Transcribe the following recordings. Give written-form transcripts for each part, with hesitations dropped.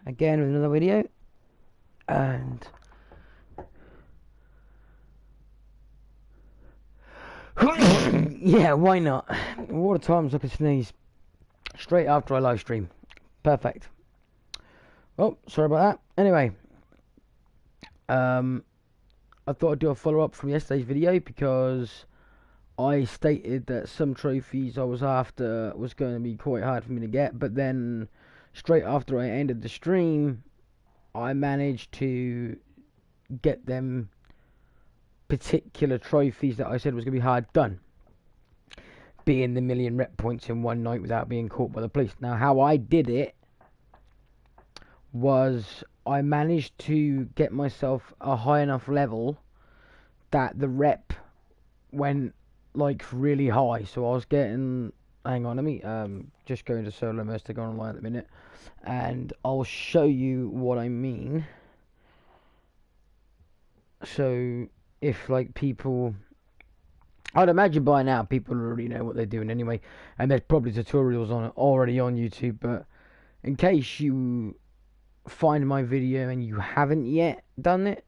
again with another video, and yeah, why not? What a times I could sneeze straight after I live stream. Perfect. Oh, sorry about that. Anyway, I thought I'd do a follow-up from yesterday's video because I stated that some trophies I was after was going to be quite hard for me to get, but then straight after I ended the stream, I managed to get them particular trophies that I said was going to be hard done, being the 1,000,000 rep points in one night without being caught by the police. Now, how I did it was I managed to get myself a high enough level that the rep went like really high. So I was getting, hang on, let me just go into solo mode to go online at the minute, and I'll show you what I mean. So if like people, I'd imagine by now people already know what they're doing anyway, and there's probably tutorials on it already on YouTube, but in case you find my video and you haven't yet done it,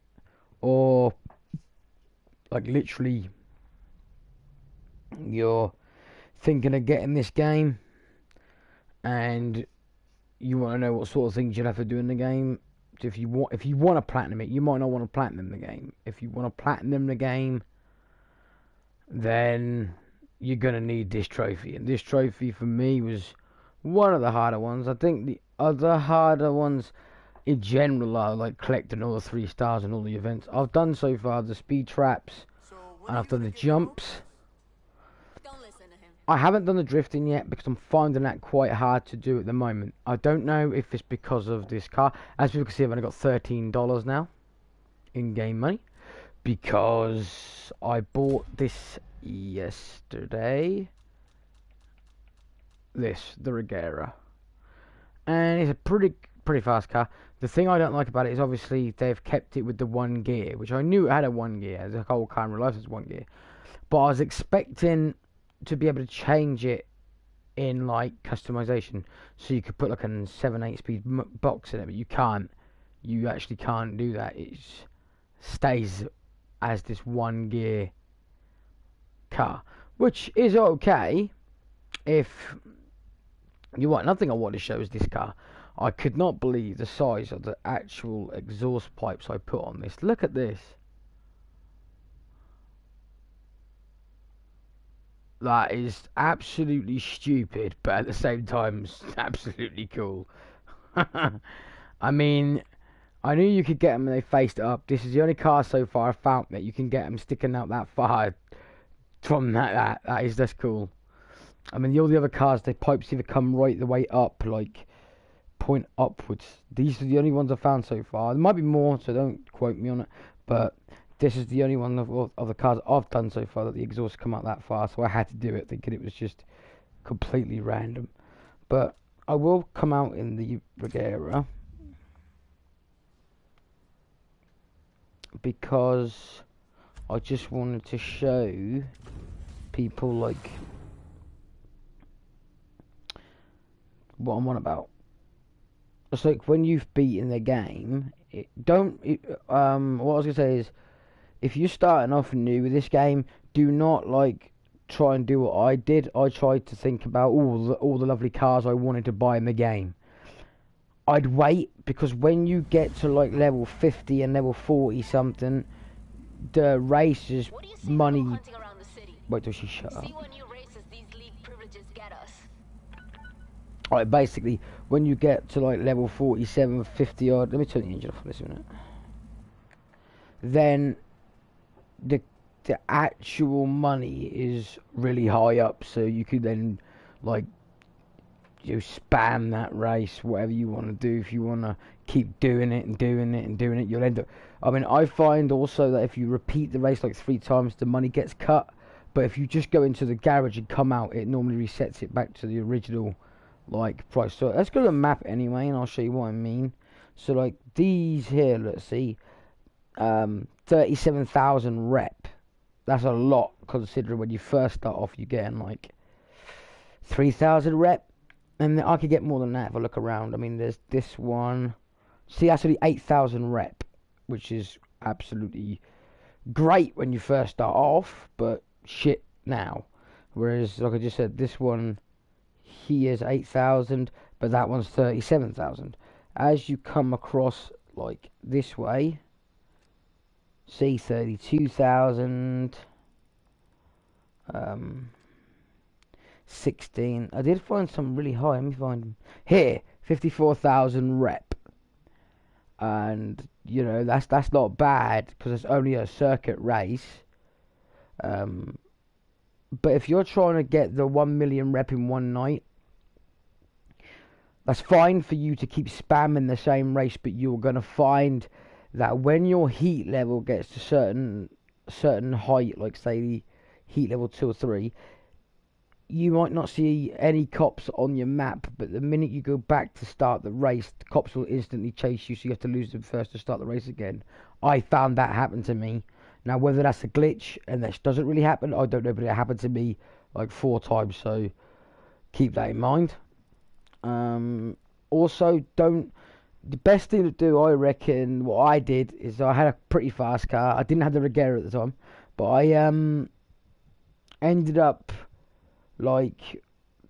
or like literally you're thinking of getting this game and you want to know what sort of things you'll have to do in the game, if you want to platinum it, you might not want to platinum the game. If you want to platinum the game, then you're gonna need this trophy, and this trophy for me was one of the harder ones. I think the other harder ones in general are like collecting all the 3 stars and all the events. I've done so far the speed traps, and I've done the jumps. I haven't done the drifting yet because I'm finding that quite hard to do at the moment. I don't know if it's because of this car. As people can see, I've only got $13 now in game money because I bought this yesterday. The Regera, and it's a pretty fast car. The thing I don't like about it is obviously they've kept it with the 1 gear, which I knew it had a 1 gear. The whole car in real life is 1 gear, but I was expecting to be able to change it in like customization, so you could put like a 7-8 speed box in it, but you can't. You actually can't do that. It stays as this 1 gear car, which is okay if you want. Nothing I want to show is this car. I could not believe the size of the actual exhaust pipes I put on this. Look at this. That is absolutely stupid, but at the same time, it's absolutely cool. I mean, I knew you could get them when they faced up. This is the only car so far I've found that you can get them sticking out that far from that. That's cool. I mean, all the other cars, their pipes either come right the way up, like point upwards. These are the only ones I've found so far. There might be more, so don't quote me on it, but this is the only one of the cars I've done so far that the exhaust come out that far, so I had to do it, thinking it was just completely random. But I will come out in the Regera because I just wanted to show people like what I'm on about. It's like when you've beaten the game, what I was gonna say is, if you're starting off new with this game, do not like try and do what I did. I tried to think about all the lovely cars I wanted to buy in the game. I'd wait, because when you get to like level 50 and level 40 something, the races money. Wait till she shut up. Alright, basically, when you get to like level 47, 50 odd, let me turn the engine off for this minute. Then the actual money is really high up, so you could then like you spam that race, whatever you want to do. If you want to keep doing it and doing it and doing it, you'll end up. I mean, I find also that if you repeat the race like 3 times, the money gets cut. But if you just go into the garage and come out, it normally resets it back to the original like price. So let's go to the map anyway, and I'll show you what I mean. So like these here, let's see, 37,000 rep. That's a lot, considering when you first start off you're getting like 3,000 rep, and I could get more than that if I look around. I mean, there's this one, See, that's only 8,000 rep, which is absolutely great when you first start off, but shit now. Whereas, like I just said, this one here is 8,000, but that one's 37,000. As you come across like this way, see 32,000, 16. I did find some really high. Let me find them here. 54,000 rep, and you know that's not bad because it's only a circuit race. But if you're trying to get the 1 million rep in one night, that's fine for you to keep spamming the same race, but you're gonna find that when your heat level gets to certain height, like say the heat level 2 or 3, you might not see any cops on your map, but the minute you go back to start the race, the cops will instantly chase you, so you have to lose them first to start the race again. I found that happen to me. Now, whether that's a glitch and this doesn't really happen, I don't know, but it happened to me like 4 times, so keep that in mind. Also, the best thing to do, I reckon, what I did is I had a pretty fast car. I didn't have the Regera at the time, but I ended up like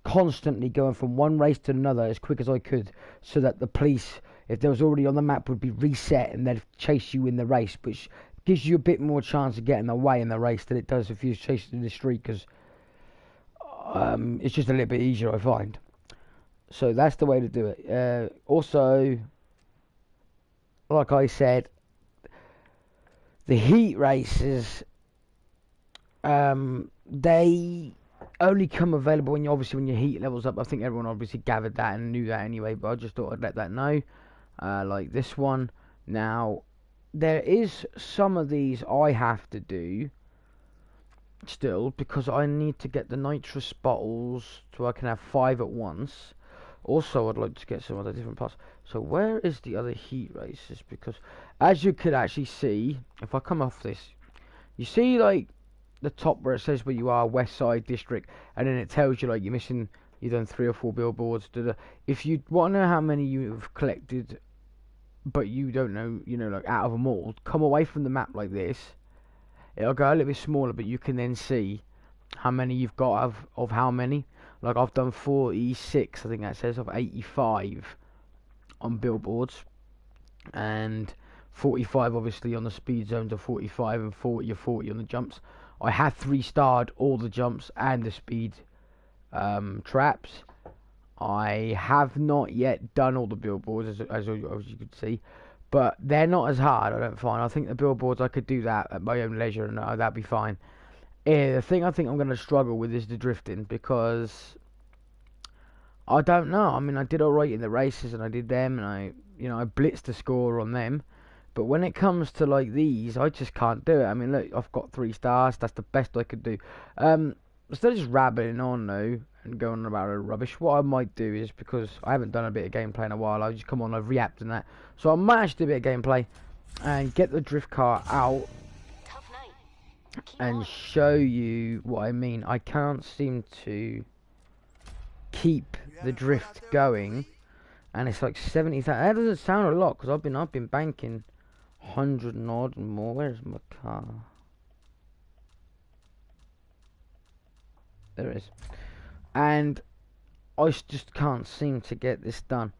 constantly going from one race to another as quick as I could, so that the police, if they was already on the map, would be reset and they'd chase you in the race, which gives you a bit more chance of getting away in the race than it does if you're chasing in the street, because it's just a little bit easier, I find. So that's the way to do it. Also, like I said, the heat races, they only come available when when your heat levels up. I think everyone obviously gathered that and knew that anyway, but I just thought I'd let that know. Like this one. Now, there is some of these I have to do still, because I need to get the nitrous bottles so I can have 5 at once. Also, I'd like to get some other different parts. So where is the other heat races? Because as you could actually see, if I come off this, you see like the top where it says where you are, West Side District, and then it tells you like you've done 3 or 4 billboards. If you want to know how many you've collected, but you don't know, like out of them all, come away from the map like this. It'll go a little bit smaller, but you can then see how many you've got of how many. Like I've done 46, I think that says, of 85 on billboards, and 45 obviously on the speed zones of 45, and 40 or 40 on the jumps. I have 3-starred all the jumps and the speed traps. I have not yet done all the billboards, as you could see, but they're not as hard, I don't find. I think the billboards, I could do that at my own leisure, and that'd be fine. The thing I think I'm going to struggle with is the drifting, because I don't know. I mean, I did alright in the races, and I did them, and I blitzed the score on them. But when it comes to like these, I just can't do it. I mean, look, I've got 3 stars. That's the best I could do. Instead of just rabbiting on though and going on about rubbish, what I might do is, because I haven't done a bit of gameplay in a while, I'll just come on, I've reacted and that. So I might actually do a bit of gameplay and get the drift car out and show you what I mean. I can't seem to keep the drift going, and it's like 70,000. That doesn't sound a lot, because I've been banking 100 and odd and more. Where's my car? There it is. And I just can't seem to get this done.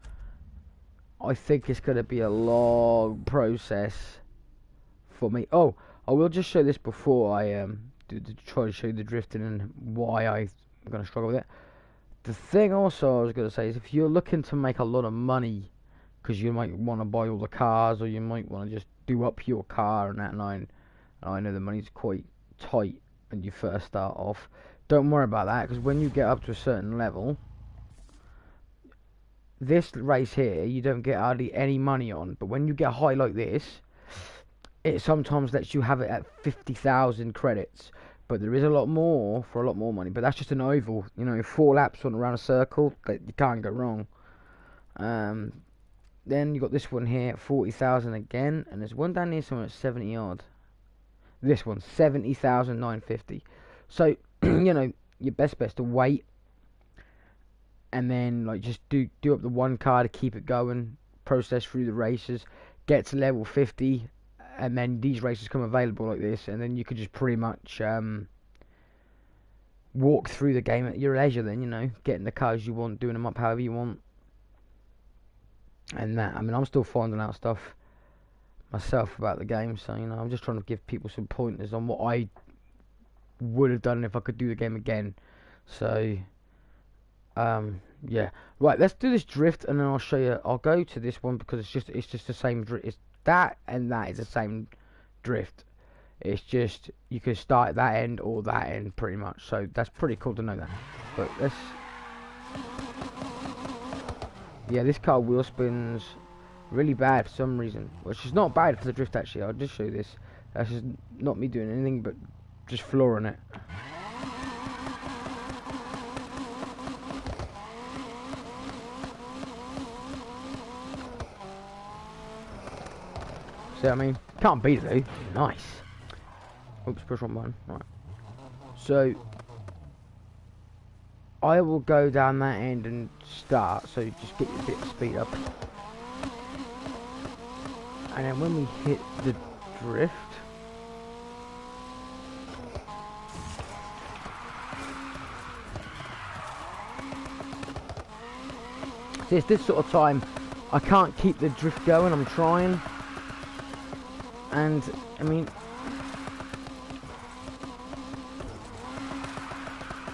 I think it's going to be a long process for me. Oh, I will just show this before I try to show you the drifting and why I'm going to struggle with it. The thing also I was going to say is, if you're looking to make a lot of money, because you might want to buy all the cars, or you might want to just do up your car and that, and I know the money's quite tight when you first start off. Don't worry about that, because when you get up to a certain level, this race here you don't get hardly any money on, but when you get high like this, it sometimes lets you have it at 50,000 credits. But there is a lot more for a lot more money. But that's just an oval, 4 laps on around a circle. That you can't go wrong. Then you got this one here at 40,000 again, and there's one down here somewhere at 70 odd. This one's 70,950. So your best bet's to wait, and then like just do up the one car to keep it going. process through the races, get to level 50, and then these races come available like this, and then you could just pretty much walk through the game at your leisure. Then, you know, getting the cars you want, doing them up however you want, and that. I mean, I'm still finding out stuff myself about the game, so, you know, I'm just trying to give people some pointers on what I would have done if I could do the game again. So yeah, right, let's do this drift, and then I'll show you. I'll go to this one because it's just the same drift. It's that and that is the same drift. It's just you can start at that end or that end pretty much, so that's pretty cool to know that. But let's, yeah, this car wheel spins really bad for some reason, which is not bad for the drift actually. I'll just show you this. That's just not me doing anything but just flooring it. See what I mean? Can't beat it though. Nice. Oops, push wrong button. Right. So I will go down that end and start, so you just get your bit of speed up. And then when we hit the drift, see, it's this sort of time I can't keep the drift going. I'm trying, and I mean,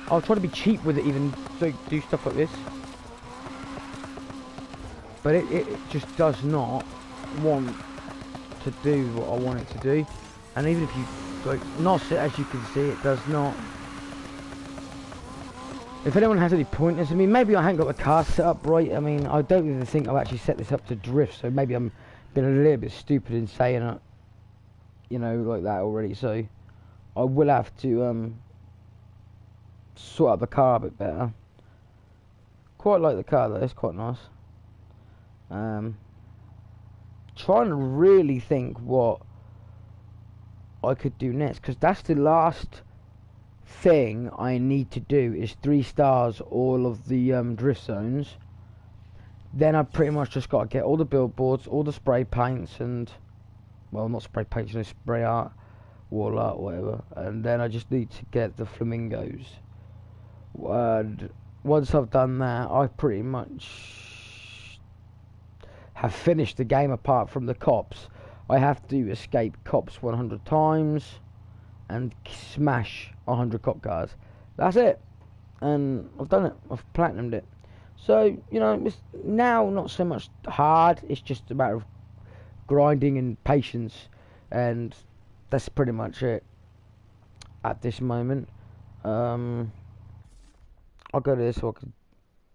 I'll try to be cheap with it, even so, do stuff like this, but it just does not want to do what I want it to do. And even if you like NOS it, as you can see, it does not. If anyone has any pointers, I mean, maybe I haven't got the car set up right. I mean, I don't even think I've actually set this up to drift, so maybe I'm being a little bit stupid in saying it, you know, like that already. So I will have to sort out the car a bit better. Quite like the car though, it's quite nice. Trying to really think what I could do next, because that's the last thing I need to do is 3 stars all of the drift zones. Then I pretty much just got to get all the billboards, all the spray paints, and, well, not spray paints, you know, spray art, wall art, whatever. And then I just need to get the flamingos. And once I've done that, I pretty much have finished the game, apart from the cops. I have to escape cops 100 times and smash 100 cop cars. That's it, and I've done it. I've platinumed it. So, you know, it's now not so much hard, it's just a matter of grinding and patience, and that's pretty much it at this moment. I'll go to this so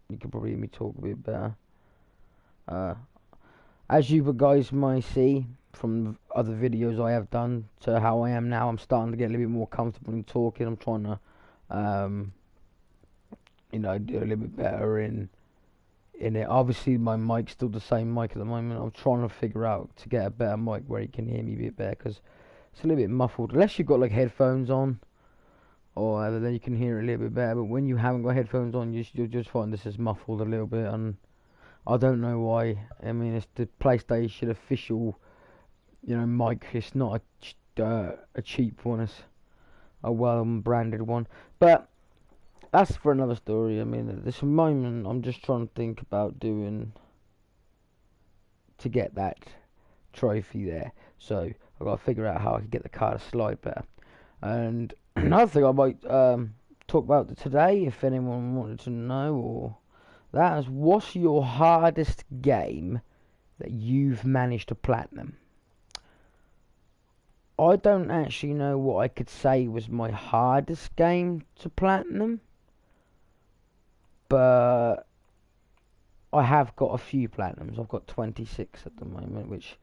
you can probably hear me talk a bit better. As you guys might see from other videos I have done to how I am now, I'm starting to get a little bit more comfortable in talking. I'm trying to, you know, do a little bit better in it. Obviously, my mic's still the same mic at the moment. I'm trying to figure out to get a better mic where you can hear me a bit better, because it's a little bit muffled. Unless you've got like headphones on, or whatever, then you can hear it a little bit better. But when you haven't got headphones on, you'll just find this is muffled a little bit, and I don't know why. I mean, it's the PlayStation official, you know, mic. It's not a cheap one. It's a well-branded one. But that's for another story. I mean, at this moment, I'm just trying to think about doing to get that trophy there. So I've got to figure out how I can get the car to slide better. And another thing I might talk about today, if anyone wanted to know, or that is, what's your hardest game that you've managed to platinum? I don't actually know what I could say was my hardest game to platinum, but I have got a few platinums. I've got 26 at the moment, which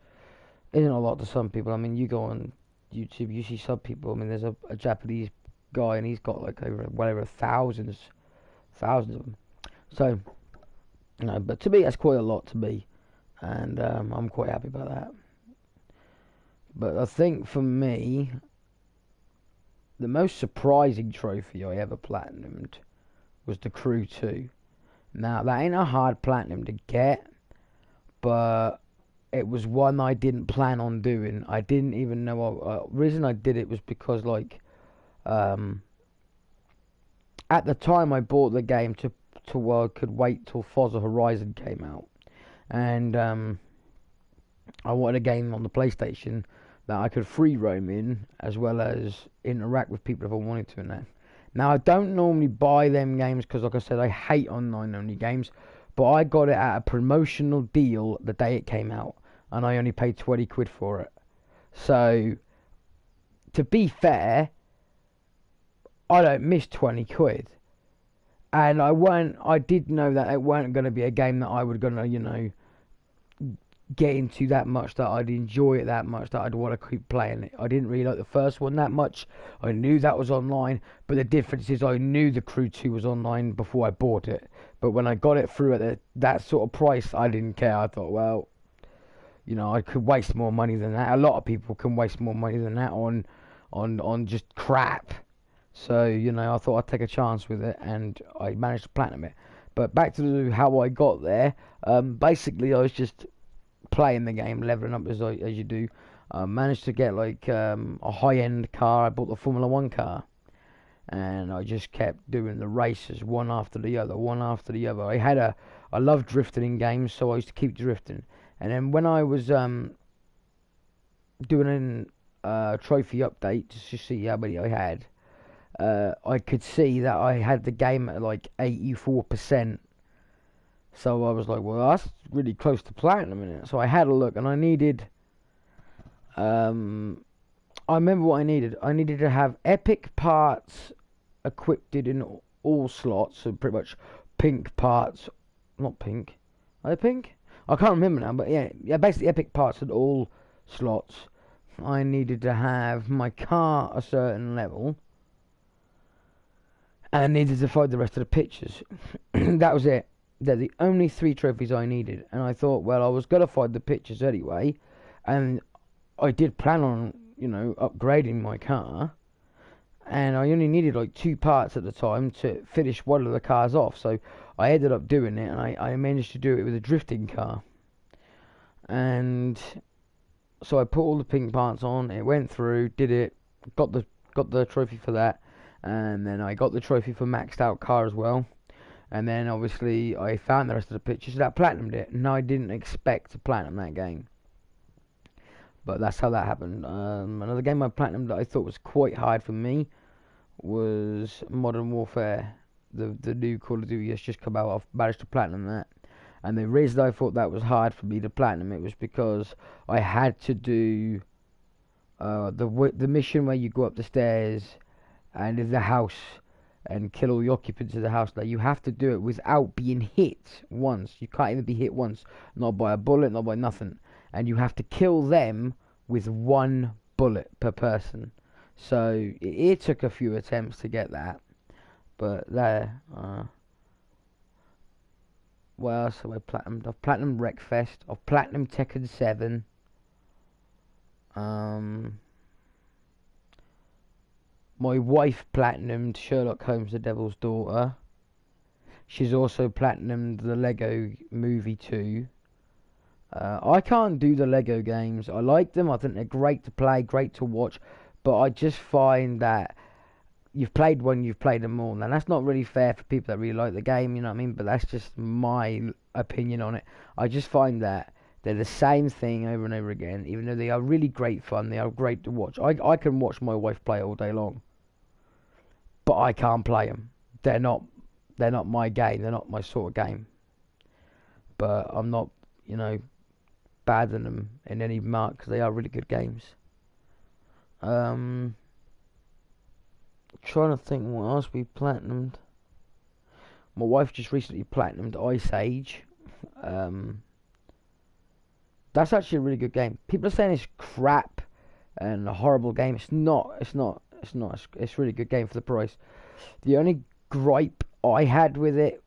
isn't a lot to some people. I mean, you go on YouTube, you see some people. I mean, there's a Japanese guy, and he's got like over thousands of them. So, you know, but to me, that's quite a lot to me, and I'm quite happy about that. But I think for me, the most surprising trophy I ever platinumed was the Crew 2. Now, that ain't a hard platinum to get, but it was one I didn't plan on doing. I didn't even know. Reason I did it was because like um, at the time I bought the game to where I could wait till Forza Horizon came out, and I wanted a game on the PlayStation that I could free roam in, as well as interact with people if I wanted to in that. Now, I don't normally buy them games because, like I said, I hate online only games, but I got it at a promotional deal the day it came out, and I only paid 20 quid for it. So, to be fair, I don't miss 20 quid. And I did know that it weren't going to be a game that I was going to, get into that much, that I'd enjoy it that much, that I'd want to keep playing it. I didn't really like the first one that much. I knew that was online, but the difference is I knew the Crew 2 was online before I bought it. But when I got it through at that sort of price, I didn't care. I thought, well, I could waste more money than that. A lot of people can waste more money than that on just crap. So, I thought I'd take a chance with it, and I managed to platinum it. But back to how I got there, basically I was just playing the game, leveling up as you do. Managed to get like a high-end car. I bought the Formula 1 car, and I just kept doing the races one after the other, one after the other. I love drifting in games, so I used to keep drifting. And then when I was doing a trophy update just to see how many I had, I could see that I had the game at like 84%. So I was like, well, that's really close to platinum in it. So I had a look, and I remember what I needed. I needed to have epic parts equipped in all slots, so pretty much pink parts. Not pink. Are they pink? I can't remember now, but yeah, basically epic parts in all slots. I needed to have my car a certain level, and I needed to find the rest of the pictures. That was it. They're the only 3 trophies I needed, and I thought, well, I was gonna find the pictures anyway, and I did plan on, upgrading my car, and I only needed like 2 parts at the time to finish one of the cars off, so I ended up doing it, and I managed to do it with a drifting car, and so I put all the pink parts on, it went through, did it, got the trophy for that, and then I got the trophy for maxed out car as well. And then obviously I found the rest of the pictures, so that platinumed it. And I didn't expect to platinum that game, but that's how that happened. Another game I platinumed that I thought was quite hard for me was Modern Warfare. The new Call of Duty has just come out. I've managed to platinum that. And the reason I thought that was hard for me to platinum it was because I had to do the mission where you go up the stairs and in the house and kill all the occupants of the house. Now, you have to do it without being hit once. You can't even be hit once. Not by a bullet, not by nothing. And you have to kill them with 1 bullet per person. So, it took a few attempts to get that. But there, what else have I platinumed? I've platinumed Wreckfest. I've platinumed Tekken 7. My wife platinumed Sherlock Holmes: The Devil's Daughter. She's also platinumed the Lego Movie 2. I can't do the Lego games. I like them. I think they're great to play, great to watch. But I just find that you've played one, you've played them all. Now, that's not really fair for people that really like the game, you know what I mean? But that's just my opinion on it. I just find that they're the same thing over and over again, even though they are really great fun. They are great to watch. I can watch my wife play all day long, but I can't play them. They're not my game. They're not my sort of game. But I'm not, bad in them in any mark because they are really good games. Trying to think what else we platinumed. My wife just recently platinumed Ice Age. That's actually a really good game. People are saying it's crap and a horrible game. It's not. It's a really good game for the price. The only gripe I had with it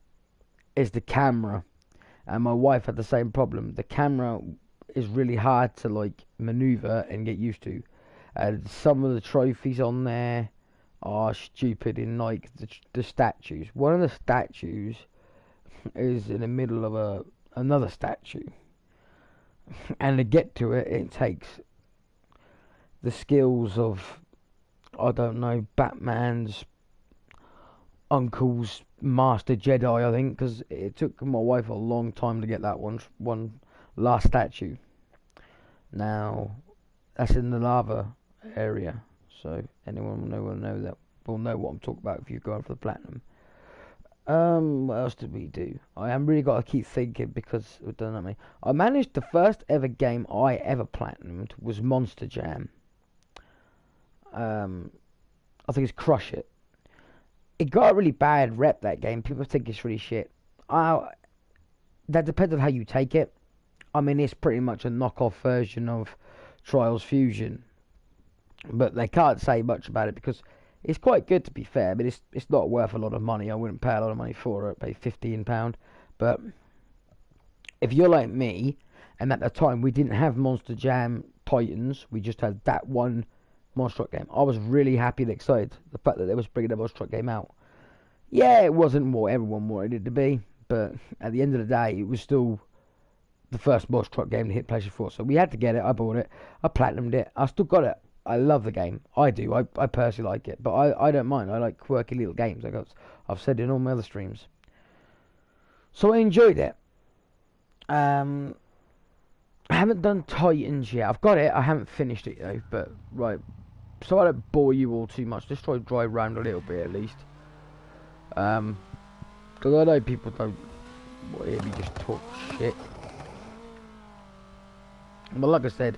is the camera, and my wife had the same problem. The camera is really hard to maneuver and get used to, and some of the trophies on there are stupid in the statues. One of the statues is in the middle of another statue, And to get to it, it takes the skills of, I don't know, Batman's uncle's master Jedi, I think, because it took my wife a long time to get that one last statue. Now, that's in the lava area, so anyone will know what I'm talking about if you're going for the platinum. What else did we do? I am really got to keep thinking because I don't know me. I managed the first ever game I ever platinumed was Monster Jam. I think it's Crush It. It got a really bad rep, that game. People think it's really shit. That depends on how you take it. I mean, it's pretty much a knockoff version of Trials Fusion, but they can't say much about it because it's quite good, to be fair, but it's not worth a lot of money. I wouldn't pay a lot of money for it. I'd pay £15. But if you're like me, and at the time we didn't have Monster Jam Titans, we just had that one Monster Truck game. I was really happy and excited the fact that they was bringing a Monster Truck game out. Yeah, it wasn't what everyone wanted it to be, but at the end of the day, it was still the first Monster Truck game to hit PlayStation 4. So we had to get it. I bought it. I platinumed it. I still got it. I love the game. I do. I personally like it. But I don't mind. I like quirky little games. I've said in all my other streams. So I enjoyed it. I haven't done Titans yet. I've got it. I haven't finished it though. But right. So I don't bore you all too much. Let's try to drive around a little bit at least. Because I know people don't hear me just talk shit. But like I said,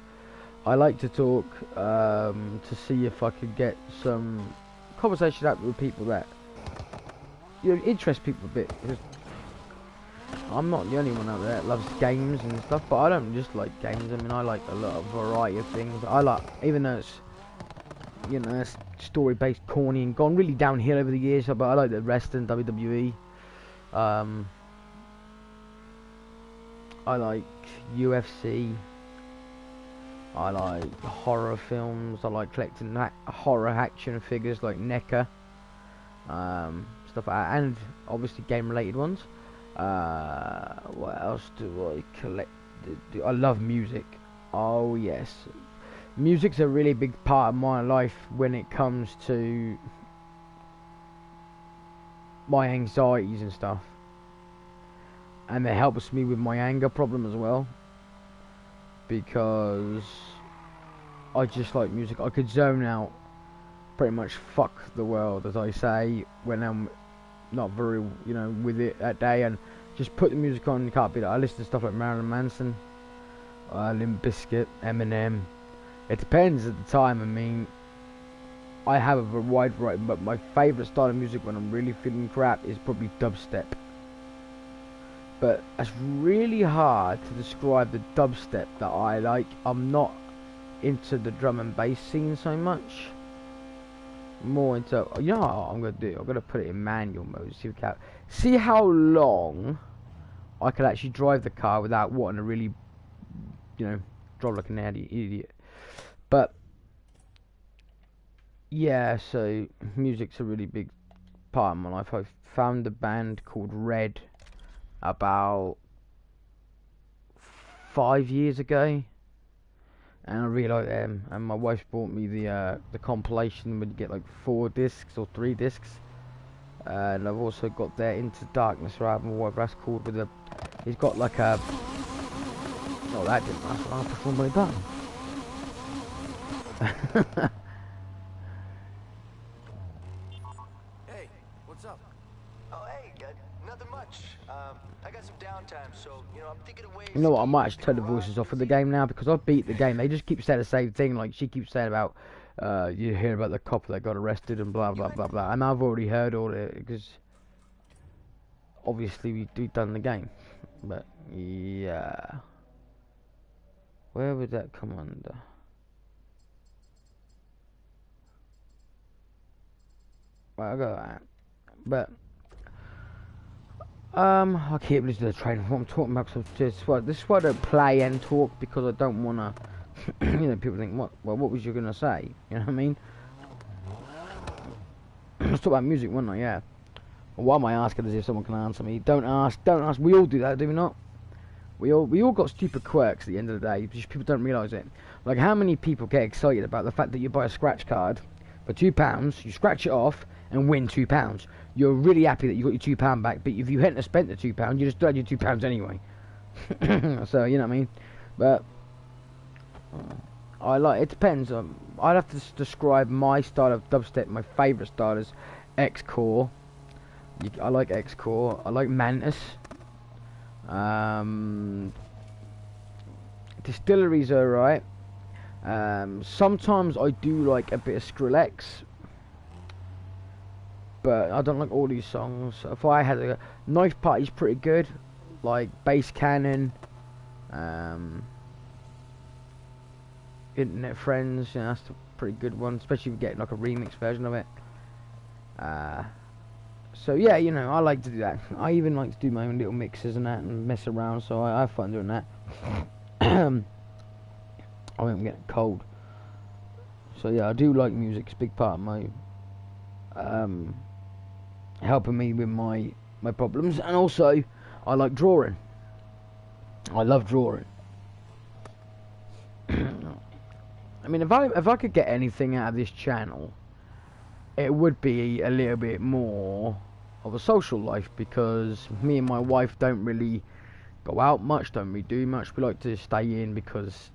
I like to talk to see if I could get some conversation out with people that interest people a bit. Because I'm not the only one out there that loves games and stuff, but I don't just like games. I mean, I like a lot of variety of things. I like, even though it's, you know, it's story-based, corny, and gone really downhill over the years. But I like the wrestling, WWE. I like UFC. I like horror films. I like collecting horror action figures like NECA, stuff like that, and obviously game-related ones. What else do I collect? I love music. Oh yes, music's a really big part of my life when it comes to my anxieties and stuff, and it helps me with my anger problem as well. Because I just like music. I could zone out, pretty much fuck the world, as I say, when I'm not very, you know, with it that day, and just put the music on. You can't beat it. I listen to stuff like Marilyn Manson, Limp Bizkit, Eminem. It depends at the time. I mean, I have a wide variety, but my favourite style of music when I'm really feeling crap is probably dubstep. But it's really hard to describe the dubstep that I like. I'm not into the drum and bass scene so much. More into, you know what I'm going to do? I'm going to put it in manual mode. See how long I could actually drive the car without wanting to really, you know, drive like an idiot. But, yeah, so music's a really big part of my life. I found a band called Red about 5 years ago, and I really like them. And my wife bought me the compilation when you get like 4 discs or 3 discs. And I've also got their Into Darkness album, whatever that's called. With he's got like a. Oh, that didn't. That's what I pushed one button. Hey, what's up? Oh, hey, nothing much. I got some downtime, so, you know, I'm thinking of ways. You know what, I might actually turn the voices off of the game now, because I beat the game. They just keep saying the same thing, like she keeps saying about, you hear about the cop that got arrested and blah blah blah blah. And I've already heard all it, because obviously we've done the game. But, yeah. Where would that come under? Well, I got that. But I keep listening to the train. What I'm talking about, this is why I don't play and talk, because I don't wanna. You know, people think, what was you gonna say? You know what I mean? Let's talk about music, wasn't I? Yeah. Well, why am I asking as if someone can answer me? Don't ask. We all do that, do we not? We all got stupid quirks at the end of the day. Just people don't realise it. Like how many people get excited about the fact that you buy a scratch card for £2, you scratch it off and win £2. You're really happy that you got your £2 back, but if you hadn't spent the £2, you just had your £2 anyway. So you know what I mean. But I like. It depends. I'd have to describe my style of dubstep. My favourite style is X-Core. I like X-Core. I like Mantis. Distilleries are alright. Sometimes I do like a bit of Skrillex, but I don't like all these songs. If I had a Knife Party's pretty good, like Bass Cannon, Internet Friends, you know, that's a pretty good one, especially if you get like a remix version of it. So yeah, you know, I like to do that. I even like to do my own little mixes and that and mess around, so I have fun doing that. I won't get cold. So yeah, I do like music. It's a big part of my helping me with my problems, and also I like drawing. I love drawing. I mean, if I could get anything out of this channel, it would be a little bit more of a social life, because me and my wife don't really go out much, don't really do much. We like to stay in because,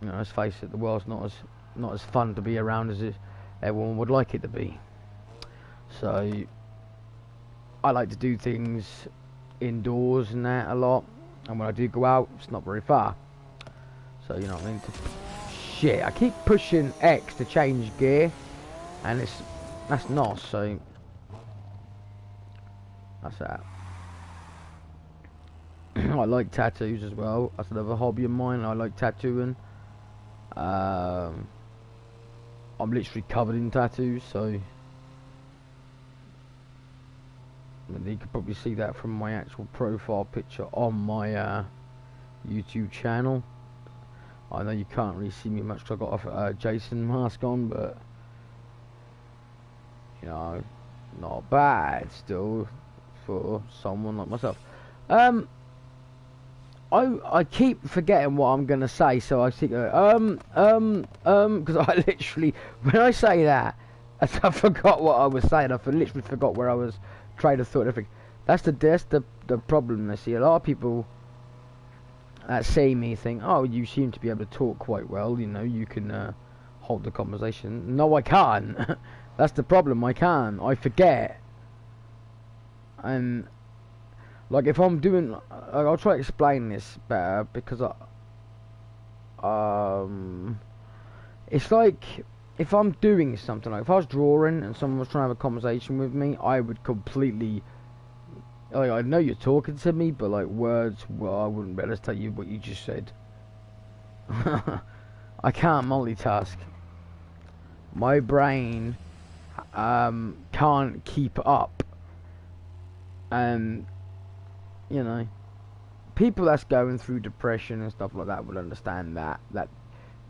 you know, let's face it, the world's not as fun to be around as everyone would like it to be. So I like to do things indoors and that a lot, and when I do go out, it's not very far. So you know what I mean. Shit, I keep pushing X to change gear, and that's NOS, so that's that. I like tattoos as well. That's another hobby of mine. I like tattooing. I'm literally covered in tattoos, so you can probably see that from my actual profile picture on my YouTube channel. I know you can't really see me much because I got a Jason mask on, but you know, not bad still for someone like myself. I keep forgetting what I'm gonna say, so I keep going, because I literally, when I say that, I forgot what I was saying. I literally forgot where I was trying to thought. That's the problem. I see a lot of people that see me think, oh, you seem to be able to talk quite well. You know, you can hold the conversation. No, I can't. That's the problem. I can't. I forget. And like if I'm doing, I'll try to explain this better, because it's like if I'm doing something, like if I was drawing and someone was trying to have a conversation with me, I would completely, like, I know you're talking to me, but like words, well, I wouldn't be able to tell you what you just said. I can't multitask. My brain can't keep up, and you know, people that's going through depression and stuff like that will understand that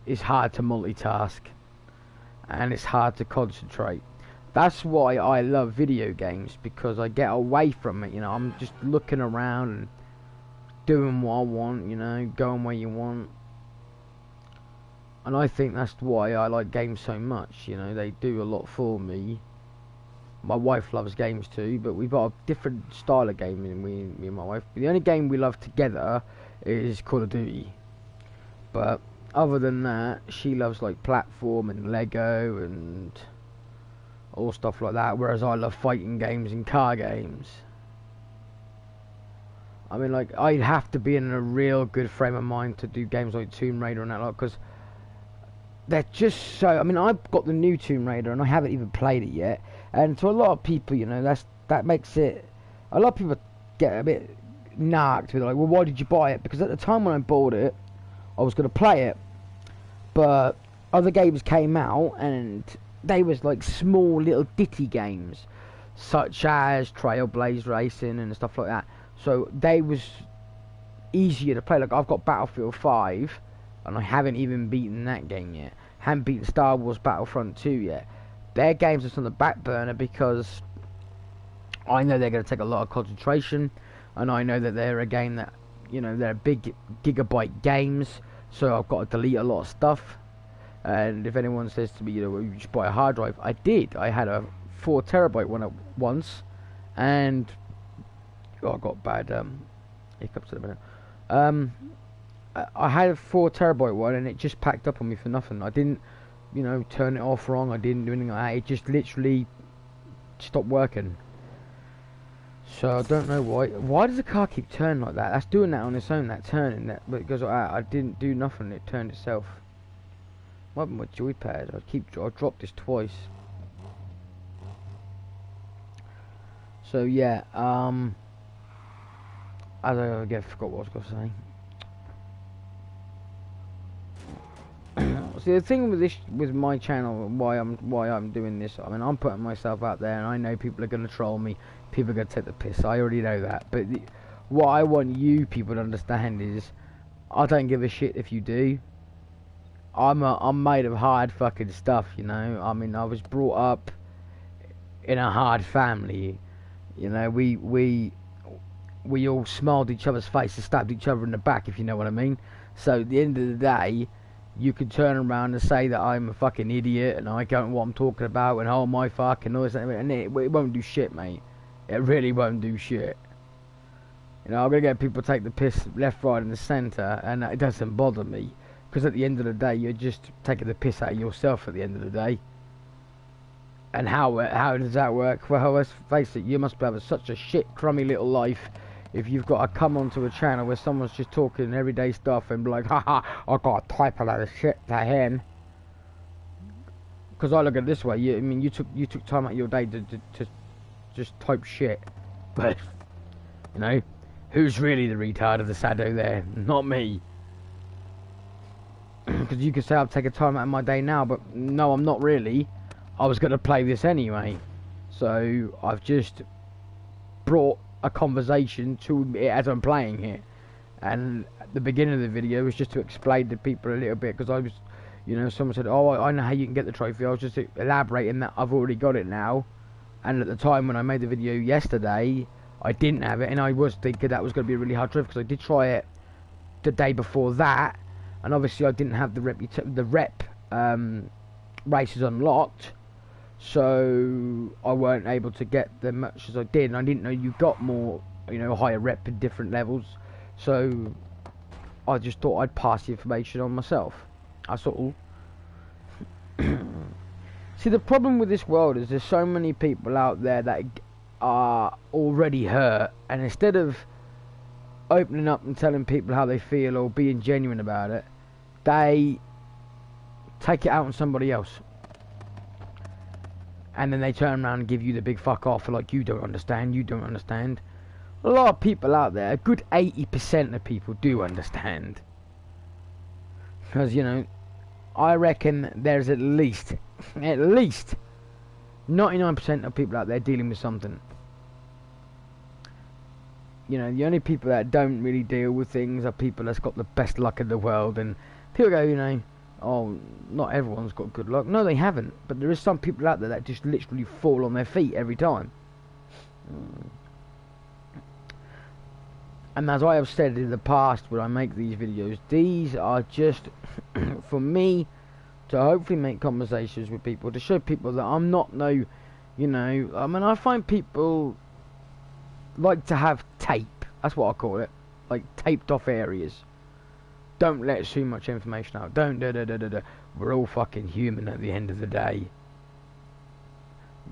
it's hard to multitask and it's hard to concentrate. That's why I love video games, because I get away from it. You know, I'm just looking around and doing what I want, you know, going where you want. And I think that's why I like games so much. You know, they do a lot for me. My wife loves games too, but we've got a different style of gaming, me and my wife. But the only game we love together is Call of Duty. But other than that, she loves like platform and Lego and all stuff like that, whereas I love fighting games and car games. I mean, like, I'd have to be in a real good frame of mind to do games like Tomb Raider and that lot, because they're just so... I mean, I've got the new Tomb Raider and I haven't even played it yet, and to a lot of people, you know, that makes it... A lot of people get a bit narked with it, like, well, why did you buy it? Because at the time when I bought it, I was going to play it, but other games came out and they was like small little ditty games, such as Trailblaze Racing and stuff like that. So they was easier to play. Like, I've got Battlefield 5 and I haven't even beaten that game yet. Haven't beaten Star Wars Battlefront 2 yet. Their games are on the back burner because I know they're going to take a lot of concentration. and I know that they're a game that, you know, they're big gigabyte games, so I've got to delete a lot of stuff. And if anyone says to me, you know, you should buy a hard drive, I did. I had a 4 terabyte one at once, and I got bad hiccups at the minute. I had a 4 terabyte one, and it just packed up on me for nothing. I didn't, you know, turn it off wrong. I didn't do anything like that. It just literally stopped working. So I don't know why. Why does the car keep turning like that? That's doing that on its own. That turning that, but it goes like that. I didn't do nothing. It turned itself. What happened with my joypad? I dropped this twice. So yeah, I forgot what I was gonna say. See, the thing with this, with my channel, why I'm doing this, I mean, I'm putting myself out there, and I know people are gonna troll me, people are gonna take the piss. I already know that. But what I want you people to understand is, I don't give a shit if you do. I'm made of hard fucking stuff, you know. I mean, I was brought up in a hard family. You know, we all smiled each other's faces, stabbed each other in the back, if you know what I mean. So at the end of the day, you can turn around and say that I'm a fucking idiot and I don't know what I'm talking about and oh my fucking noise, and it won't do shit, mate. It really won't do shit. You know, I'm gonna get people to take the piss left, right, and the centre, and it doesn't bother me, because at the end of the day, you're just taking the piss out of yourself. At the end of the day. And how does that work? Well, let's face it, you must have such a shit, crummy little life if you've got to come onto a channel where someone's just talking everyday stuff and be like, haha, I got to type a lot of shit to him. Because I look at it this way, I mean, you took time out of your day to just type shit. But, you know, who's really the retard of the shadow there? Not me. Because you could say I've taken time out of my day now, but no, I'm not really. I was going to play this anyway, so I've just brought a conversation to it as I'm playing it. And at the beginning of the video was just to explain to people a little bit, because I was, you know, someone said, oh, I know how you can get the trophy. I was just elaborating that I've already got it now. And at the time when I made the video yesterday, I didn't have it, and I was thinking that was going to be a really hard trophy, because I did try it the day before that, and obviously I didn't have the rep races unlocked. So I weren't able to get them much as I did, and I didn't know you got more, you know, higher rep in different levels. So I just thought I'd pass the information on myself. That's all. See, the problem with this world is there's so many people out there that are already hurt, and instead of opening up and telling people how they feel or being genuine about it, they take it out on somebody else. And then they turn around and give you the big fuck off, like, you don't understand, you don't understand. A lot of people out there, a good 80% of people do understand. Because, you know, I reckon there's at least 99% of people out there dealing with something. You know, the only people that don't really deal with things are people that's got the best luck in the world. And people go, you know, oh, not everyone's got good luck. No, they haven't. But there is some people out there that just literally fall on their feet every time. And as I have said in the past when I make these videos, these are just for me to hopefully make conversations with people, to show people that I'm not no, you know, I mean, I find people like to have tape. That's what I call it. Like taped off areas. Don't let too much information out. Don't We're all fucking human at the end of the day.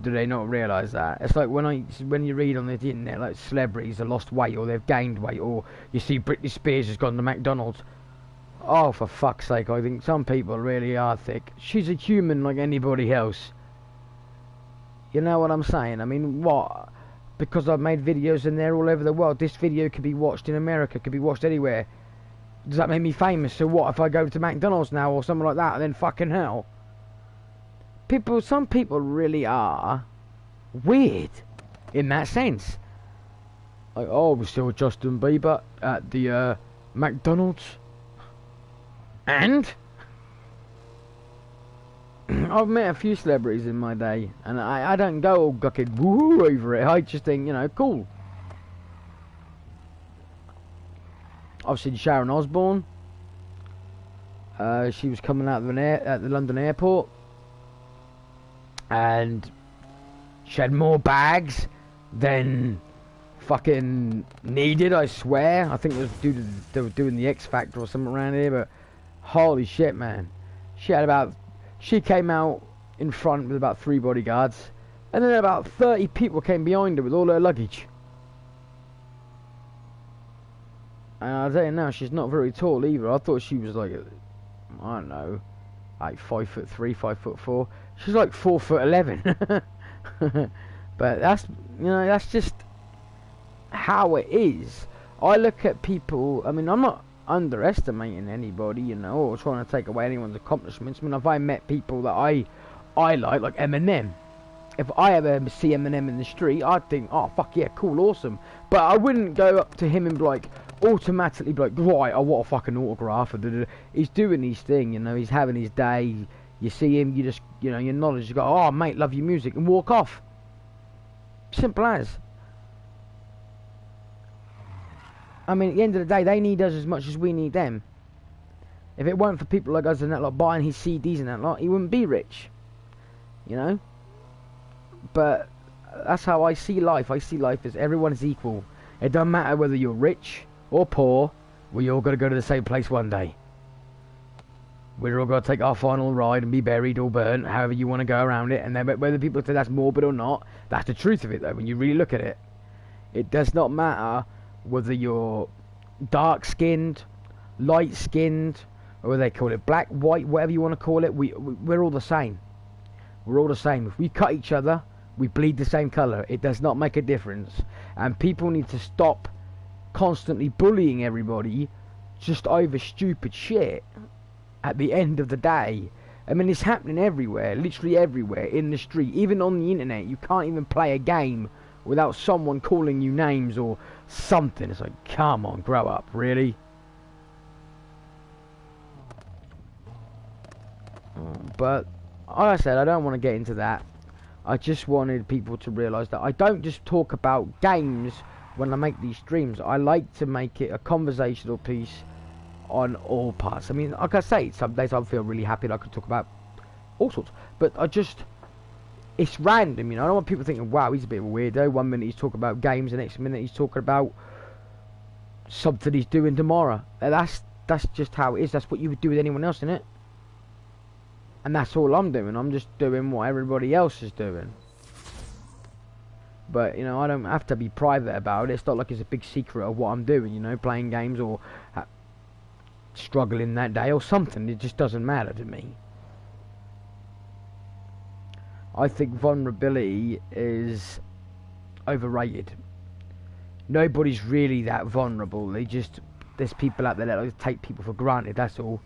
Do they not realise that? It's like when you read on the internet, like celebrities have lost weight or they've gained weight, or you see Britney Spears has gone to McDonald's. Oh, for fuck's sake, I think some people really are thick. She's a human like anybody else. You know what I'm saying? I mean, what? Because I've made videos and they're all over the world. This video could be watched in America, could be watched anywhere. Does that make me famous? So what if I go to McDonald's now or something like that, and then fucking hell? Some people really are weird in that sense. Like, oh, we saw Justin Bieber at the McDonald's. And I've met a few celebrities in my day, and I don't go all fucking woo over it. I just think, you know, cool. I've seen Sharon Osbourne. She was coming out of at the London airport, and she had more bags than fucking needed. I swear. I think it was due to they were doing the X Factor or something around here. But holy shit, man! She came out in front with about 3 bodyguards, and then about 30 people came behind her with all her luggage. And I tell you now, she's not very tall either. I thought she was like, I don't know, like 5'3", 5'4". She's like 4'11". But that's, you know, that's just how it is. I look at people. I mean, I'm not underestimating anybody, you know, or trying to take away anyone's accomplishments. I mean, if I met people that I like Eminem. If I ever see Eminem in the street, I'd think, oh fuck yeah, cool, awesome. But I wouldn't go up to him and be like, automatically be like, right, I want a fucking autograph. He's doing his thing, you know, he's having his day. You see him, you just, you know, your knowledge, you go, oh mate, love your music, and walk off. Simple as. I mean, at the end of the day, they need us as much as we need them. If it weren't for people like us and that lot buying his CDs and that lot, he wouldn't be rich. You know? But that's how I see life. I see life as everyone is equal. It doesn't matter whether you're rich or poor. We all got to go to the same place one day. We're all got to take our final ride and be buried or burnt, however you want to go around it. And then whether people say that's morbid or not, that's the truth of it though, when you really look at it. It does not matter whether you're dark-skinned, light-skinned, or whether they call it black, white, whatever you want to call it. We're all the same. We're all the same. If we cut each other, we bleed the same colour. It does not make a difference. And people need to stop constantly bullying everybody just over stupid shit at the end of the day. I mean, it's happening everywhere, literally everywhere, in the street, even on the internet. You can't even play a game without someone calling you names or something. It's like, come on, grow up, really? But like I said, I don't want to get into that. I just wanted people to realise that I don't just talk about games when I make these streams. I like to make it a conversational piece on all parts. I mean, like I say, some days I feel really happy that I could talk about all sorts, but it's random, you know. I don't want people thinking, wow, he's a bit of a weirdo. One minute he's talking about games, the next minute he's talking about something he's doing tomorrow. That's just how it is. That's what you would do with anyone else, innit? And that's all I'm doing. I'm just doing what everybody else is doing. But, you know, I don't have to be private about it. It's not like it's a big secret of what I'm doing, you know, playing games or struggling that day or something. It just doesn't matter to me. I think vulnerability is overrated. Nobody's really that vulnerable. There's people out there that like take people for granted, that's all.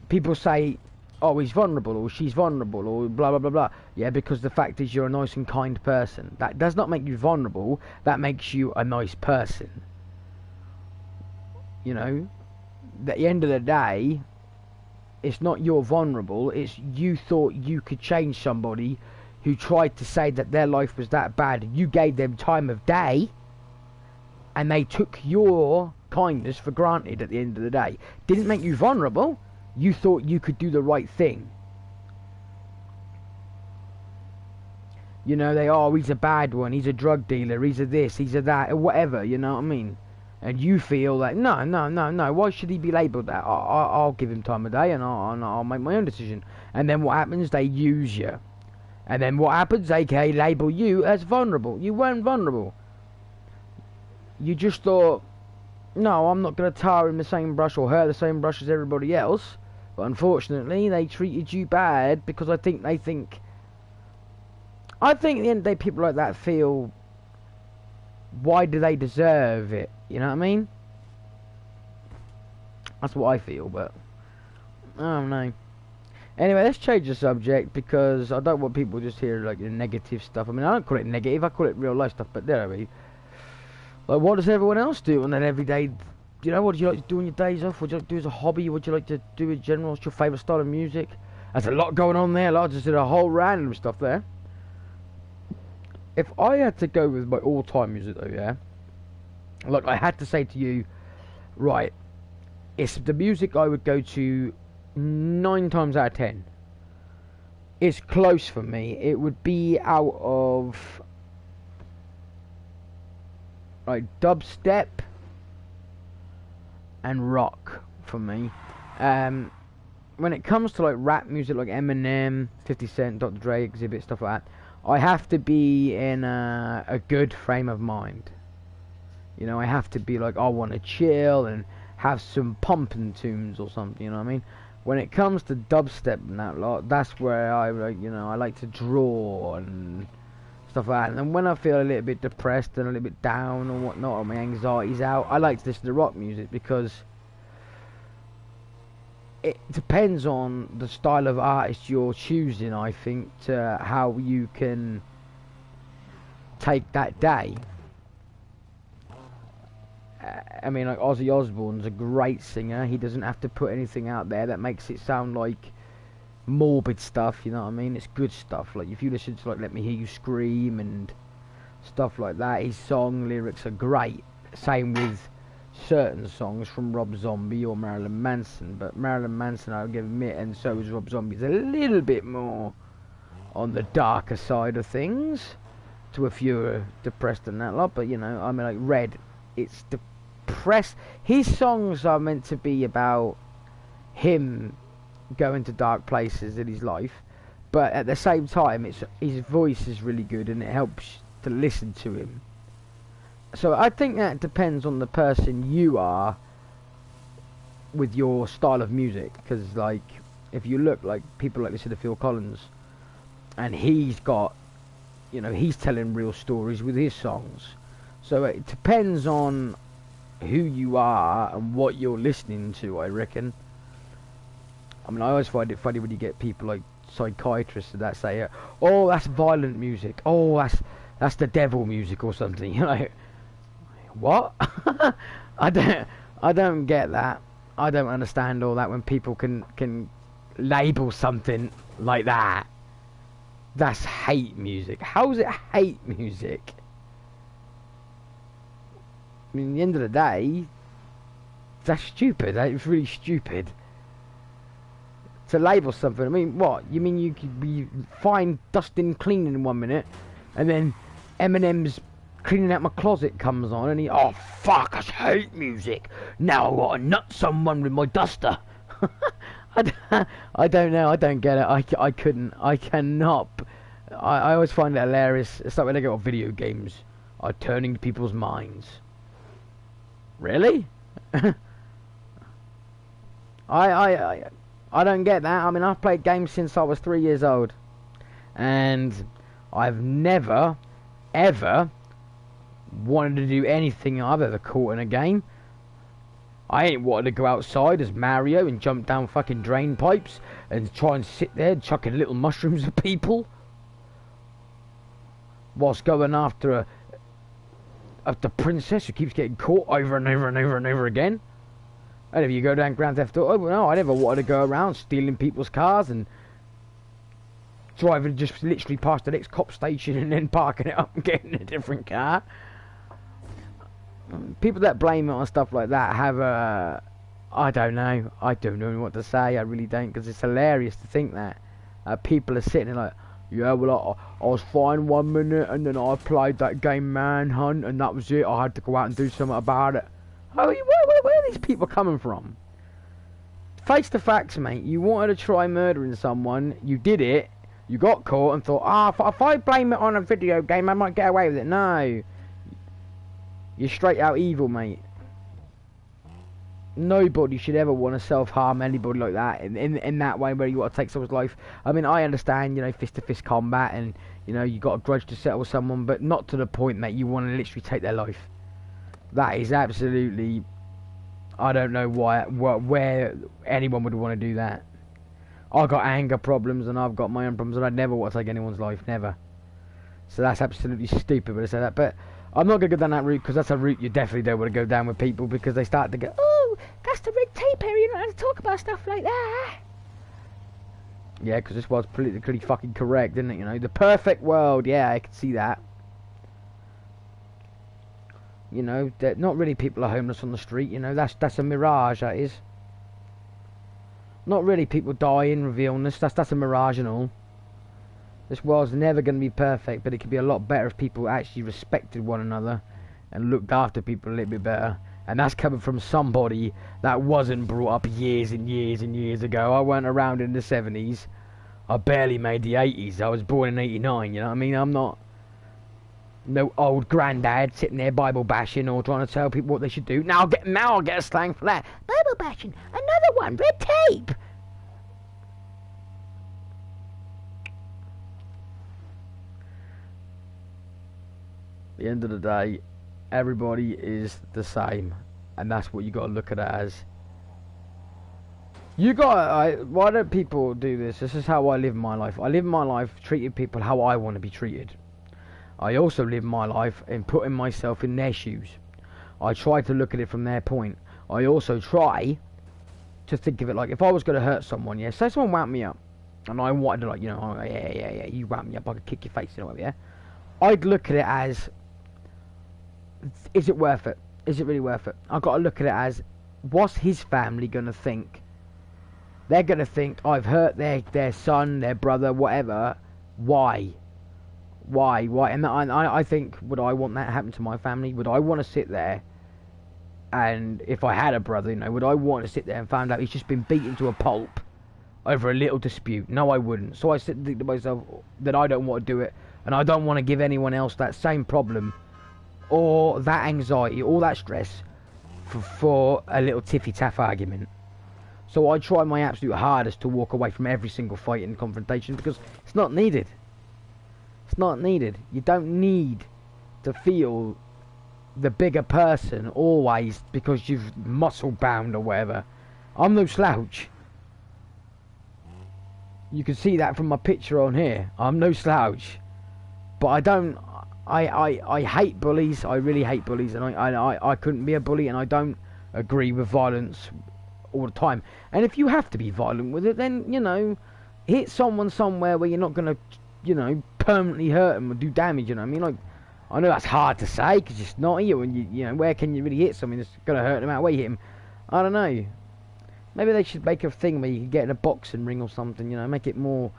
People say, oh, he's vulnerable, or she's vulnerable, or blah blah blah blah. Yeah, because the fact is you're a nice and kind person. That does not make you vulnerable. That makes you a nice person. You know, at the end of the day, it's not you're vulnerable. It's you thought you could change somebody who tried to say that their life was that bad. You gave them time of day, and they took your kindness for granted at the end of the day. Didn't make you vulnerable. You thought you could do the right thing. You know, he's a bad one, he's a drug dealer, he's a this, he's a that, or whatever, you know what I mean? And you feel like, no, why should he be labelled that? I'll give him time of day and I'll make my own decision. And then what happens? They use you. And then what happens? They label you as vulnerable. You weren't vulnerable. You just thought, no, I'm not going to tar him the same brush or her the same brush as everybody else. But unfortunately, they treated you bad because I think at the end of the day, people like that feel, why do they deserve it? You know what I mean? That's what I feel, but I don't know. Anyway, let's change the subject because I don't want people just hear like the negative stuff. I mean, I don't call it negative, I call it real life stuff, but there I mean. Like, what does everyone else do? And then every day, you know, what do you like to do on your days off? What do you like to do as a hobby? What do you like to do in general? What's your favourite style of music? There's a lot going on there. I just did a whole random stuff there. If I had to go with my all-time music though, yeah, look, I had to say to you, Right, it's the music I would go to 9 times out of 10. It's close for me. It would be out of like dubstep and rock for me. When it comes to like rap music, like Eminem, 50 Cent, Dr. Dre, Exhibit, stuff like that, I have to be in a good frame of mind. You know, I have to be like, I want to chill and have some pumping tunes or something. You know what I mean? When it comes to dubstep and that lot, that's where I like, you know, I like to draw and stuff like that. And then when I feel a little bit depressed and a little bit down or whatnot, or my anxiety's out, I like to listen to rock music because it depends on the style of artist you're choosing, I think, to how you can take that day. I mean, like Ozzy Osbourne's a great singer. He doesn't have to put anything out there that makes it sound like morbid stuff, you know what I mean? It's good stuff. Like, if you listen to, like, Let Me Hear You Scream and stuff like that, his song lyrics are great. Same with certain songs from Rob Zombie or Marilyn Manson. But Marilyn Manson, I'll admit, and so is Rob Zombie, is a little bit more on the darker side of things, to if you're depressed and that lot. But, you know, I mean, like Red, it's depressed. His songs are meant to be about him going to dark places in his life, but at the same time, his voice is really good and it helps to listen to him. So I think that depends on the person you are with your style of music, because like if you look like people like listen to Phil Collins, and he's got, you know, he's telling real stories with his songs. So it depends on who you are and what you're listening to, I reckon. I mean, I always find it funny when you get people like psychiatrists that say, "Oh, that's violent music. Oh, that's the devil music or something." You know, what? I don't get that. I don't understand all that when people can label something like that. That's hate music. How is it hate music? I mean, at the end of the day, that's stupid. It's really stupid to label something. I mean, what? You mean you could be fine dusting, cleaning in 1 minute, and then Eminem's cleaning out my closet comes on, and oh fuck, I hate music. Now I gotta nut someone with my duster. I don't know. I don't get it. I couldn't. I cannot. I always find it hilarious. It's like when I go on video games are turning people's minds. Really? I don't get that. I mean, I've played games since I was 3 years old, and I've never, ever wanted to do anything I've ever caught in a game. I ain't wanted to go outside as Mario and jump down fucking drain pipes and try and sit there chucking little mushrooms at people whilst going after the princess who keeps getting caught over and over and over and over again. And if you go down Grand Theft Auto, well, no, I never wanted to go around stealing people's cars and driving just literally past the next cop station and then parking it up and getting a different car. People that blame it on stuff like that have I don't know. I don't know what to say. I really don't, because it's hilarious to think that people are sitting there like, yeah, well, I was fine 1 minute and then I played that game Manhunt and that was it. I had to go out and do something about it. Oh, where are these people coming from? Face the facts, mate. You wanted to try murdering someone. You did it. You got caught and thought, if I blame it on a video game, I might get away with it. No. You're straight out evil, mate. Nobody should ever want to self-harm anybody like that in that way where you got to take someone's life. I mean, I understand, you know, fist-to-fist combat and, you know, you got a grudge to settle with someone, but not to the point, mate, you want to literally take their life. That is absolutely... I don't know where anyone would want to do that. I've got anger problems and I've got my own problems and I'd never want to take anyone's life, never. So that's absolutely stupid when I say that, but I'm not going to go down that route, because that's a route you definitely don't want to go down with people, because they start to go, oh, that's the red tape area, you don't have to talk about stuff like that. Yeah, because this was politically fucking correct, isn't it, you know? The perfect world, yeah, I can see that. You know, that not really people are homeless on the street. You know, that's a mirage. That is. Not really people dying of illness. That's a mirage and all. This world's never going to be perfect, but it could be a lot better if people actually respected one another and looked after people a little bit better. And that's coming from somebody that wasn't brought up years and years and years ago. I weren't around in the 70s. I barely made the 80s. I was born in 89, you know what I mean? I'm not no old granddad sitting there Bible bashing or trying to tell people what they should do. Now I'll get a slang for that. Bible bashing. Another one. Red tape. At the end of the day, everybody is the same, and that's what you got to look at it as. Why don't people do this? This is how I live my life. I live my life treating people how I want to be treated. I also live my life in putting myself in their shoes. I try to look at it from their point. I also try to think of it like, if I was going to hurt someone, yeah, say someone wound me up, and I wanted to, like, you know, oh, yeah, you wound me up, I could kick your face, you know, yeah. I'd look at it as, is it worth it? Is it really worth it? I've got to look at it as, what's his family going to think? They're going to think, I've hurt their son, their brother, whatever. Why? And I think, would I want that to happen to my family? Would I want to sit there, and if I had a brother, you know, would I want to sit there and find out he's just been beaten to a pulp over a little dispute? No, I wouldn't. So I sit and think to myself that I don't want to do it, and I don't want to give anyone else that same problem, or that anxiety, or that stress, for a little tiffy-taff argument. So I try my absolute hardest to walk away from every single fight and confrontation, because it's not needed. It's not needed. You don't need to feel the bigger person always because you've muscle bound or whatever. I'm no slouch. You can see that from my picture on here. I'm no slouch. But I hate bullies. I really hate bullies, and I couldn't be a bully, and I don't agree with violence all the time. And if you have to be violent with it, then, you know, hit someone somewhere where you're not going to, you know, permanently hurt them or do damage, you know what I mean? Like, I know that's hard to say, because it's not here, and you know, where can you really hit someone that's going to hurt them out? Where you hit him? I don't know. Maybe they should make a thing where you can get in a boxing ring or something, you know, make it more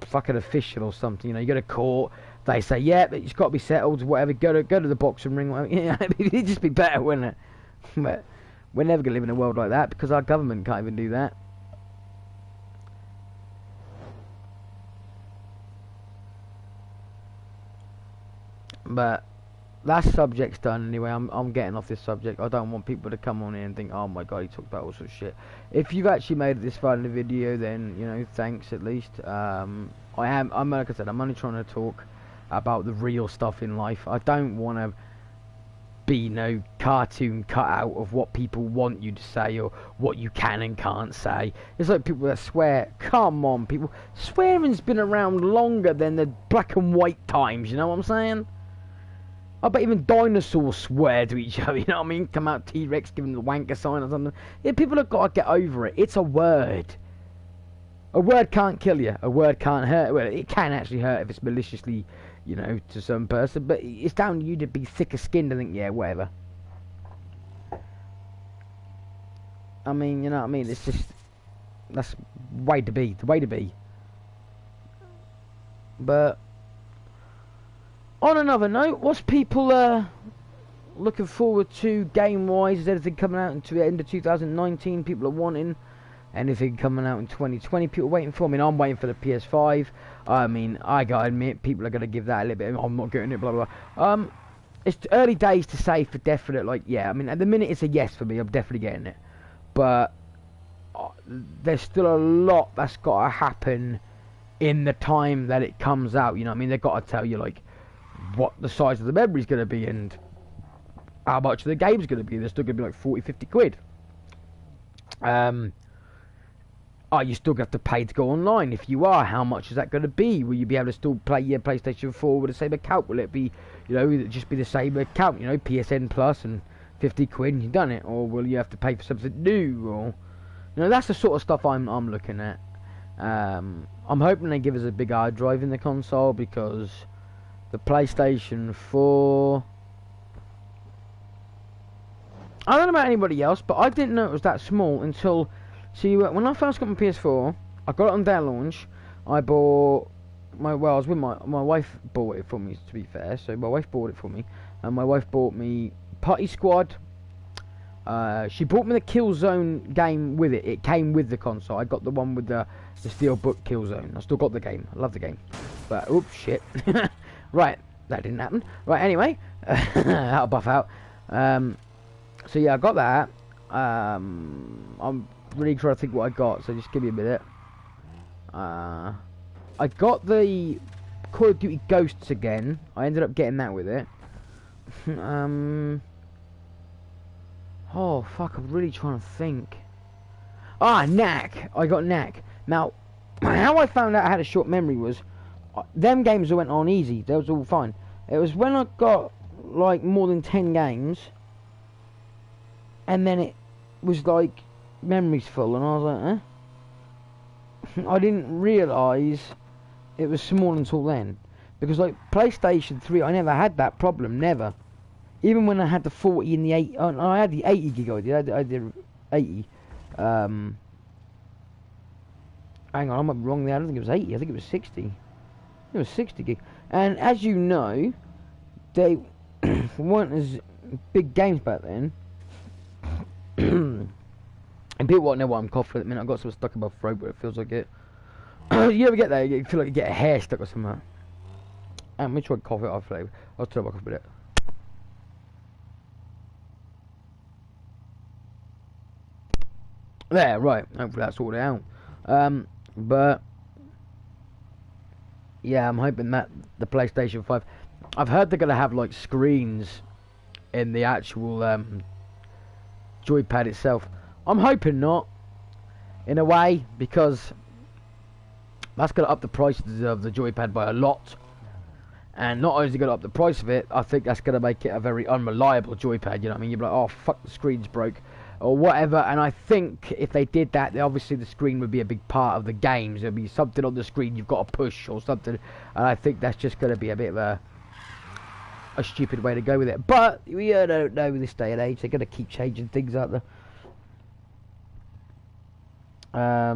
fucking official or something, you know. You go to court, they say, yeah, but it's got to be settled, whatever, go to the boxing ring, whatever. You know, it'd just be better, wouldn't it? But we're never going to live in a world like that, because our government can't even do that. But that subject's done anyway. I'm getting off this subject. I don't want people to come on here and think, oh my god, he talked about all sorts of shit. If you've actually made it this far in the video, then, you know, thanks at least. I'm like I said, I'm only trying to talk about the real stuff in life. I don't want to be no cartoon cutout of what people want you to say or what you can and can't say. It's like people that swear. Come on, people. Swearing's been around longer than the black and white times, you know what I'm saying? I bet even dinosaurs swear to each other, you know what I mean? Come out T-Rex giving the wanker sign or something. Yeah, people have got to get over it. It's a word. A word can't kill you. A word can't hurt. Well, it can actually hurt if it's maliciously, you know, to some person. But it's down to you to be thicker skinned and think, yeah, whatever. I mean, you know what I mean? It's just, that's the way to be. The way to be. But on another note, what's people looking forward to game-wise? Is anything coming out into the end of 2019 people are wanting? Anything coming out in 2020 people are waiting for? I mean, I'm waiting for the PS5. I mean, I gotta admit, people are gonna give that a little bit. I'm not getting it, blah, blah, blah. It's early days to say for definite, like, yeah, I mean, at the minute it's a yes for me. I'm definitely getting it. But there's still a lot that's gotta happen in the time that it comes out, you know what I mean? They've gotta tell you, like, what the size of the memory's going to be and how much the game's going to be. They're still going to be like 40, 50 quid. Are you still going to have to pay to go online? If you are, how much is that going to be? Will you be able to still play your PlayStation 4 with the same account? Will it be, you know, will it just be the same account, you know, PSN Plus and 50 quid and you've done it? Or will you have to pay for something new? Or, you know, that's the sort of stuff I'm looking at. I'm hoping they give us a big hard drive in the console, because the PlayStation 4. I don't know about anybody else, but I didn't know it was that small until... See, when I first got my PS4, I got it on day launch. I bought... I was with my wife bought it for me, to be fair. So my wife bought it for me. And my wife bought me Party Squad. She bought me the Killzone game with it. It came with the console. I got the one with the Steelbook Killzone. I still got the game. I love the game. But, oops, shit. Right, that didn't happen. Right, anyway. That'll buff out. So yeah, I got that. I'm really trying to think what I got, so just give me a minute. I got the Call of Duty Ghosts again. I ended up getting that with it. Oh fuck, I'm really trying to think. Knack. I got Knack. Now, how I found out I had a short memory was, them games that went on easy. That was all fine. It was when I got like more than 10 games, and then it was like memories full, and I was like, I didn't realise it was small until then. Because like PlayStation 3, I never had that problem, never. Even when I had the 40 and the 8, I had the 80 gig, I did 80. Hang on, I might be wrong there, I don't think it was 80, I think it was 60. It was 60 gig. And as you know, they weren't as big games back then. And people won't know why I'm coughing at the minute. I've got something stuck in my throat, but it feels like it. You ever get that? You feel like you get a hair stuck or something. Let me try and cough it off. I'll turn back off a bit. There, right. Hopefully that's sorted out. But yeah, I'm hoping that the PlayStation 5. I've heard they're gonna have like screens in the actual joypad itself. I'm hoping not, in a way, because that's going to up the price of the joypad by a lot. And not only is it going to up the price of it, I think that's going to make it a very unreliable joypad, you know what I mean? You'll be like, oh fuck, the screen's broke, or whatever. And I think if they did that, then obviously the screen would be a big part of the games. There'll be something on the screen you've got to push or something. And I think that's just going to be a bit of a stupid way to go with it. But we don't know this day and age. They're going to keep changing things out there. I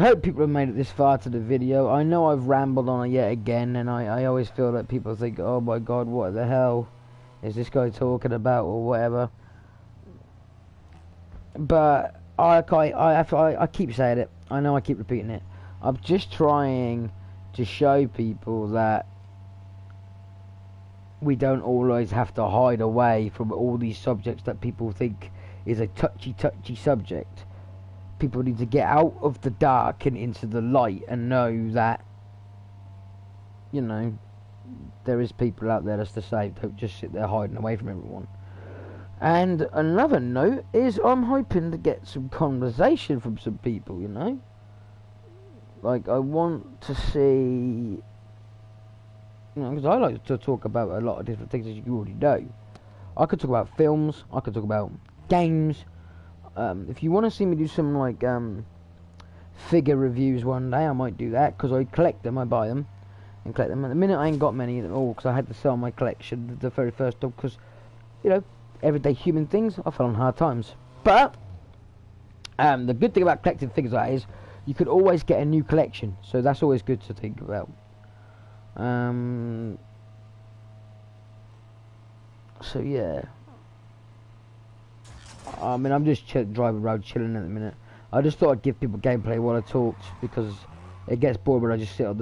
hope people have made it this far to the video. I know I've rambled on it yet again, and I always feel that people think, oh my god, what the hell is this guy talking about, or whatever. But I keep saying it. I know I keep repeating it. I'm just trying to show people that we don't always have to hide away from all these subjects that people think is a touchy subject. People need to get out of the dark and into the light and know that, you know, there is people out there that's the same. Don't just sit there hiding away from everyone. And another note is I'm hoping to get some conversation from some people, you know. Like, I want to see, you know, because I like to talk about a lot of different things, as you already know. I could talk about films, I could talk about games. If you want to see me do some like figure reviews one day, I might do that, because I collect them, I buy them and collect them. At the minute I ain't got many at all, because I had to sell my collection the very first time, because, you know, everyday human things, I fell on hard times. But the good thing about collecting figures like that is you could always get a new collection, so that's always good to think about. So yeah, I mean, I'm just driving around chilling at the minute. I just thought I'd give people gameplay while I talked, because it gets boring when I just sit on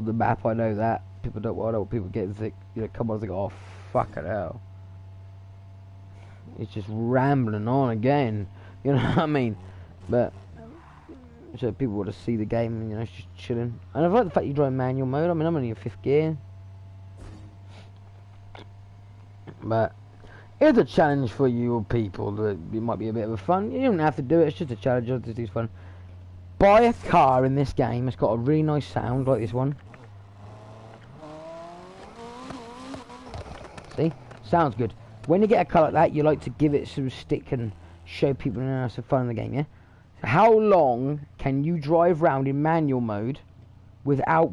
the map. I know that people don't want. I know what people get and think, you know, come on and think, oh fucking hell, it's just rambling on again. You know what I mean? But so people want to see the game, and, you know, it's just chilling. And I like the fact you drive manual mode. I mean, I'm only in 5th gear, but it's a challenge for you people. It might be a bit of a fun. You don't have to do it. It's just a challenge. It's fun. Buy a car in this game. It's got a really nice sound like this one. See? Sounds good. When you get a car like that, you like to give it some stick and show people, you know, some fun in the game, yeah? So how long can you drive around in manual mode without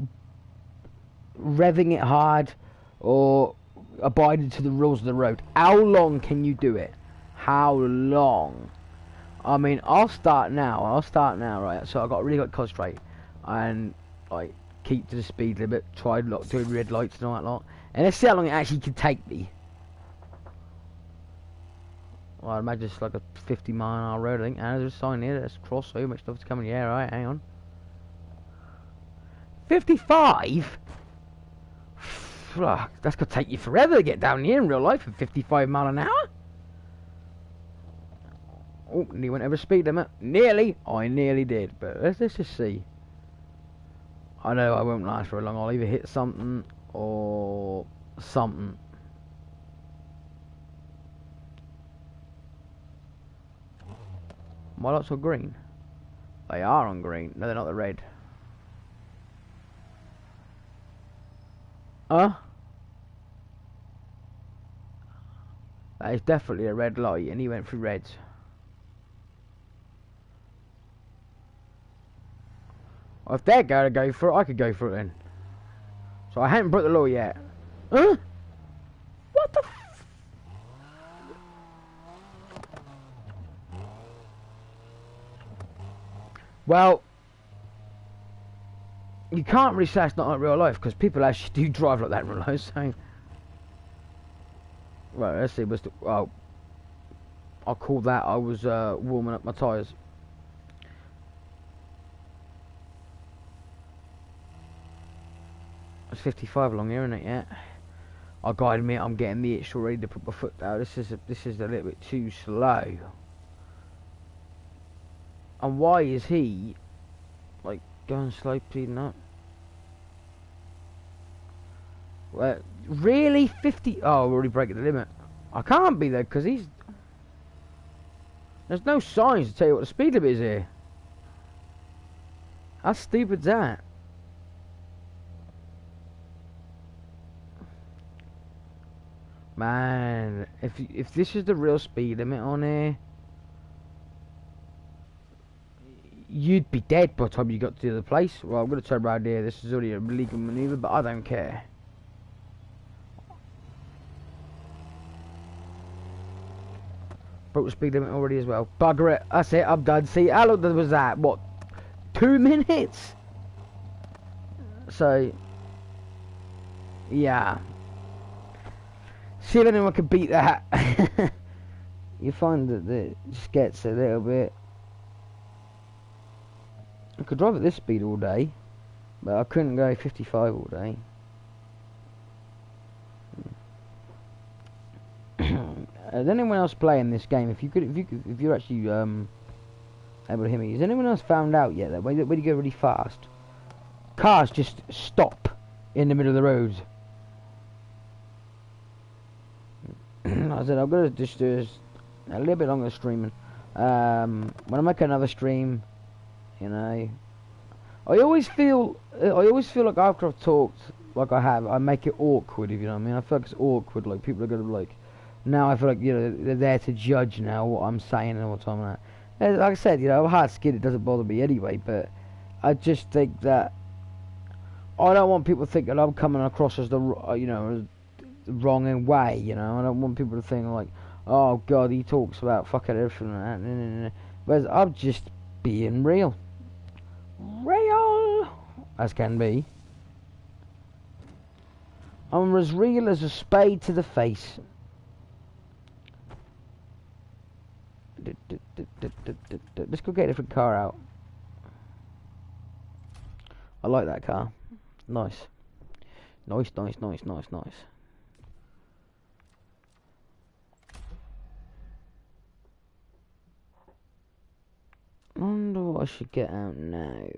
revving it hard or abiding to the rules of the road? How long can you do it? How long? I mean, I'll start now, right? So I got really got to concentrate and like keep to the speed limit, try not doing red lights and all that lot, and let's see how long it actually can take me. Well, I imagine it's like a 50-mile-an-hour road, I think. And there's a sign here, let's cross so much stuff's coming. Yeah, right, hang on. 55? Fuck, that's gonna take you forever to get down here in real life at 55 mile an hour. Oh, nearly went over speed limit. Nearly, I nearly did, but let's just see. I know I won't last for long. I'll either hit something or something. My lights are green. They are on green. No, they're not. The red. Huh? That is definitely a red light, and he went through reds. Well, if they're going to go for it, I could go for it then. So I haven't broke the law yet. Huh? What the f... Well, you can't really say it's not like real life, because people actually do drive like that in real life, so... Right, let's see, well, I'll call that I was warming up my tyres. It's 55 along here, isn't it? Yeah. I gotta admit, I'm getting the itch already to put my foot down. This is a little bit too slow. And why is he like going slow speeding up? Well, really 50? Oh, we're already breaking the limit. I can't be there because there's no signs to tell you what the speed limit is here. How stupid's that? Man, if this is the real speed limit on here, you'd be dead by the time you got to the other place. Well, I'm going to turn around here. This is already a legal maneuver, but I don't care. Broke the speed limit already as well. Bugger it. That's it. I'm done. See, how long was that? What? 2 minutes? So, yeah. See if anyone can beat that. You find that it just gets a little bit... I could drive at this speed all day, but I couldn't go 55 all day. Is anyone else playing this game? If you're actually able to hear me, has anyone else found out yet that when you go really fast, cars just stop in the middle of the road? I said I'm gonna just do a little bit longer streaming. When I make another stream, you know, I always feel like after I've talked like I have, I make it awkward. If you know what I mean, I feel like it's awkward. Like people are gonna be like, now I feel like, you know, they're there to judge now what I'm saying and what I'm at. Like I said, you know, I'm hard skinned. It doesn't bother me anyway. But I just think that I don't want people thinking I'm coming across as the wrong way. You know, I don't want people to think like, oh God, he talks about fucking everything and that. Whereas I'm just being real as can be. I'm as real as a spade to the face. Let's go get a different car out. I like that car. Nice. Nice. I wonder what I should get out now.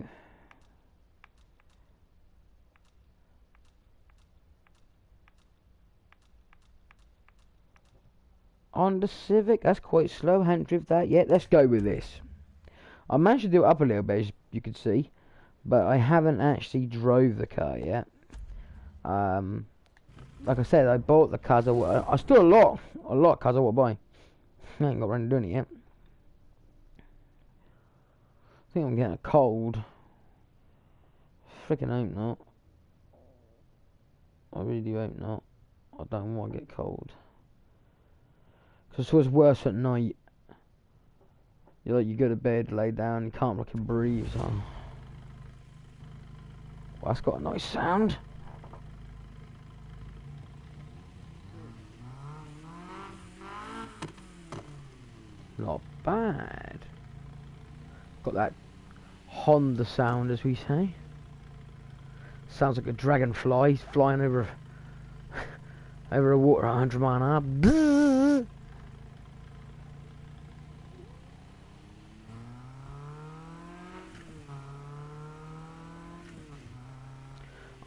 On the Civic, that's quite slow. Hadn't driven that yet. Let's go with this. I managed to do it up a little bit, as you can see, but I haven't actually drove the car yet. Like I said, I bought the cars. I still a lot of cars I want to buy. I ain't got around to doing it yet. I think I'm getting a cold. freaking hope not. I really do hope not. I don't want to get cold. Because it's always worse at night. You go to bed, lay down, you can't fucking breathe. So. Well, that's got a nice sound. Not bad. Got that Honda sound, as we say. Sounds like a dragonfly flying over over a water at 100 mile an hour. Bzzz.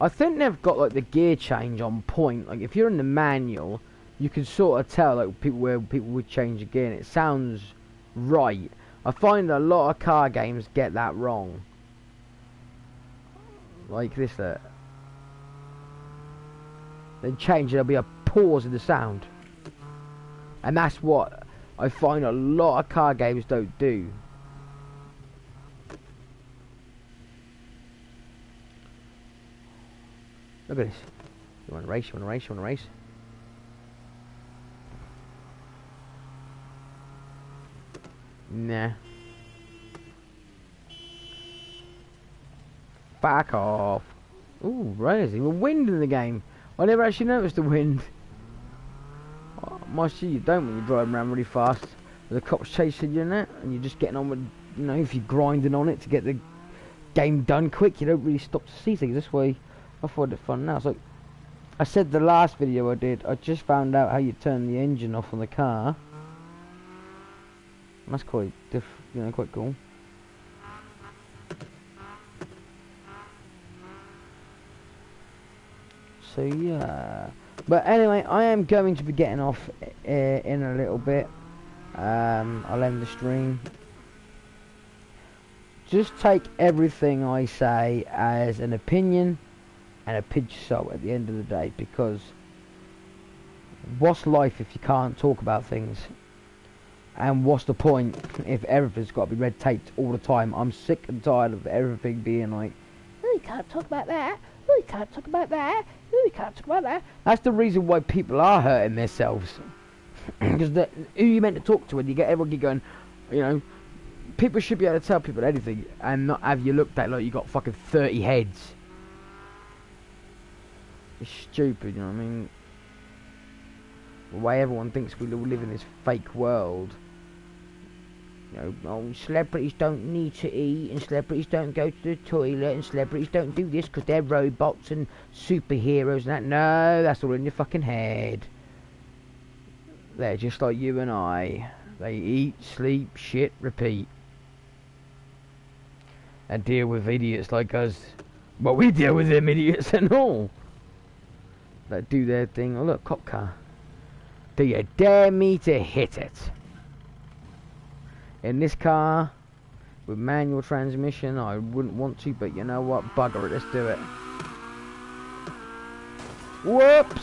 I think they've got like the gear change on point. Like if you're in the manual, you can sort of tell like where people would change the gear, and it sounds right. I find a lot of car games get that wrong. Like this, they change, there'll be a pause in the sound, and that's what I find a lot of car games don't do. Look at this. You want to race? You want to race? You want to race? Nah. Back off. Ooh, crazy. Well, wind in the game. I never actually noticed the wind. Oh, most of you don't when you're driving around really fast. The cops chasing you and that, and you're just getting on with, you know, if you're grinding on it to get the game done quick, you don't really stop to see things. This way, I find it fun now. It's like I said the last video I did, I just found out how you turn the engine off on the car. And that's quite quite cool. So yeah, but anyway, I am going to be getting off in a little bit. I'll end the stream. Just take everything I say as an opinion and a pinch of salt at the end of the day, because what's life if you can't talk about things? And what's the point if everything's got to be red taped all the time? I'm sick and tired of everything being like, oh, you can't talk about that. Oh, you can't talk about that. Oh, you can't talk about that. That's the reason why people are hurting themselves. Because who you meant to talk to when you get everyone going, you know, people should be able to tell people anything and not have you looked at like you got fucking 30 heads. It's stupid, you know what I mean? The way everyone thinks we all live in this fake world. You know, oh, celebrities don't need to eat, and celebrities don't go to the toilet, and celebrities don't do this because they're robots and superheroes and that. No, that's all in your fucking head. They're just like you and I. They eat, sleep, shit, repeat. And deal with idiots like us. Well, we deal with them idiots and all. That do their thing. Oh look, cop car. Do you dare me to hit it? In this car, with manual transmission, I wouldn't want to, but you know what? Bugger it, let's do it. Whoops!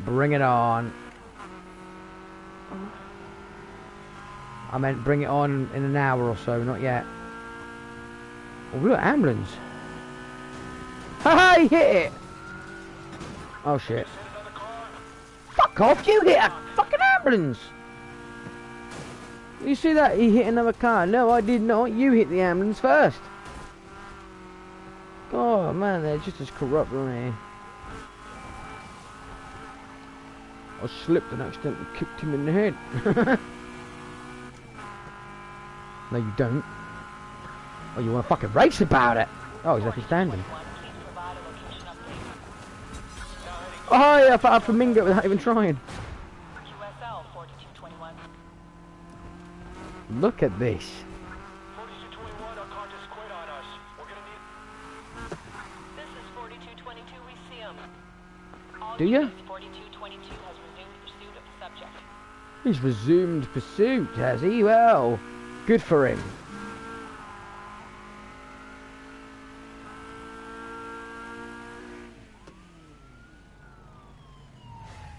Bring it on. I meant bring it on in an hour or so, not yet. Oh, look, ambulance. Ha! He hit it! Oh shit. Fuck off, you hit a fucking ambulance! You see that? He hit another car. No, I did not. You hit the ambulance first. Oh man, they're just as corrupt, aren't they? I slipped and accidentally kicked him in the head. No, you don't. Oh, you want to fucking race about it? Oh, he's actually standing. Oh, yeah, I flamingo without even trying. Look at this. Do you? 4222 has resumed pursuit of the subject. He's resumed pursuit, has he? Well, good for him.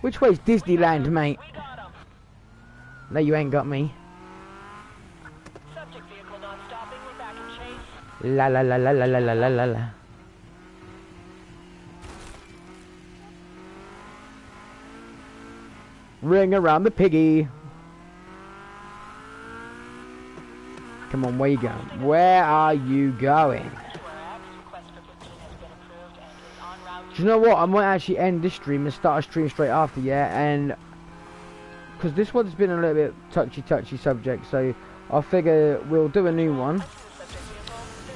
Which way's Disneyland, mate? No, you ain't got me. Subject vehicle not stopping. We're back in chase. La la la la la la la la la la. Ring around the piggy. Come on, where you going? Where are you going? Do you know what? I might actually end this stream and start a stream straight after, yeah? And because this one's been a little bit touchy subject, so I figure we'll do a new one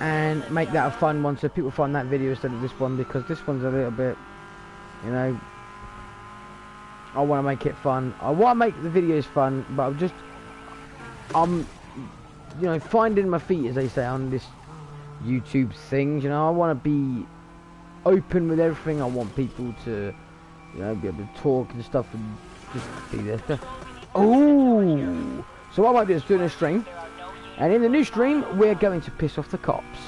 and make that a fun one so people find that video instead of this one, because this one's a little bit, you know, I want to make it fun. I want to make the videos fun, but I'm you know, finding my feet, as they say, on this YouTube thing. You know, I want to be open with everything. I want people to, you know, be able to talk and stuff and just be there. Oh, so what I might do is do a stream, and in the new stream we're going to piss off the cops,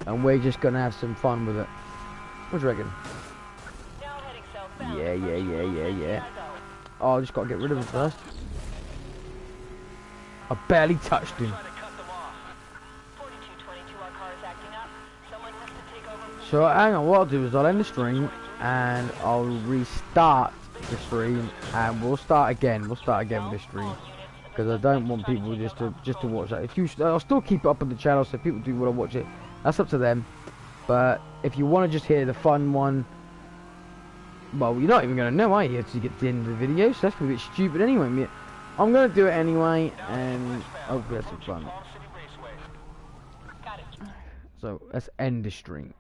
and we're just gonna have some fun with it. What do you reckon? Yeah. Oh, I just gotta get rid of him first. I barely touched him. So hang on, what I'll do is I'll end the stream and I'll restart the stream, and we'll start again. We'll start again with the stream, because I don't want people just to watch that. If you, I'll still keep it up on the channel so people do want to watch it. That's up to them. But if you want to just hear the fun one, well, you're not even going to know, are you, until you get to the end of the video? So that's a bit stupid anyway. I'm going to do it anyway, and hopefully have some fun. So let's end the stream.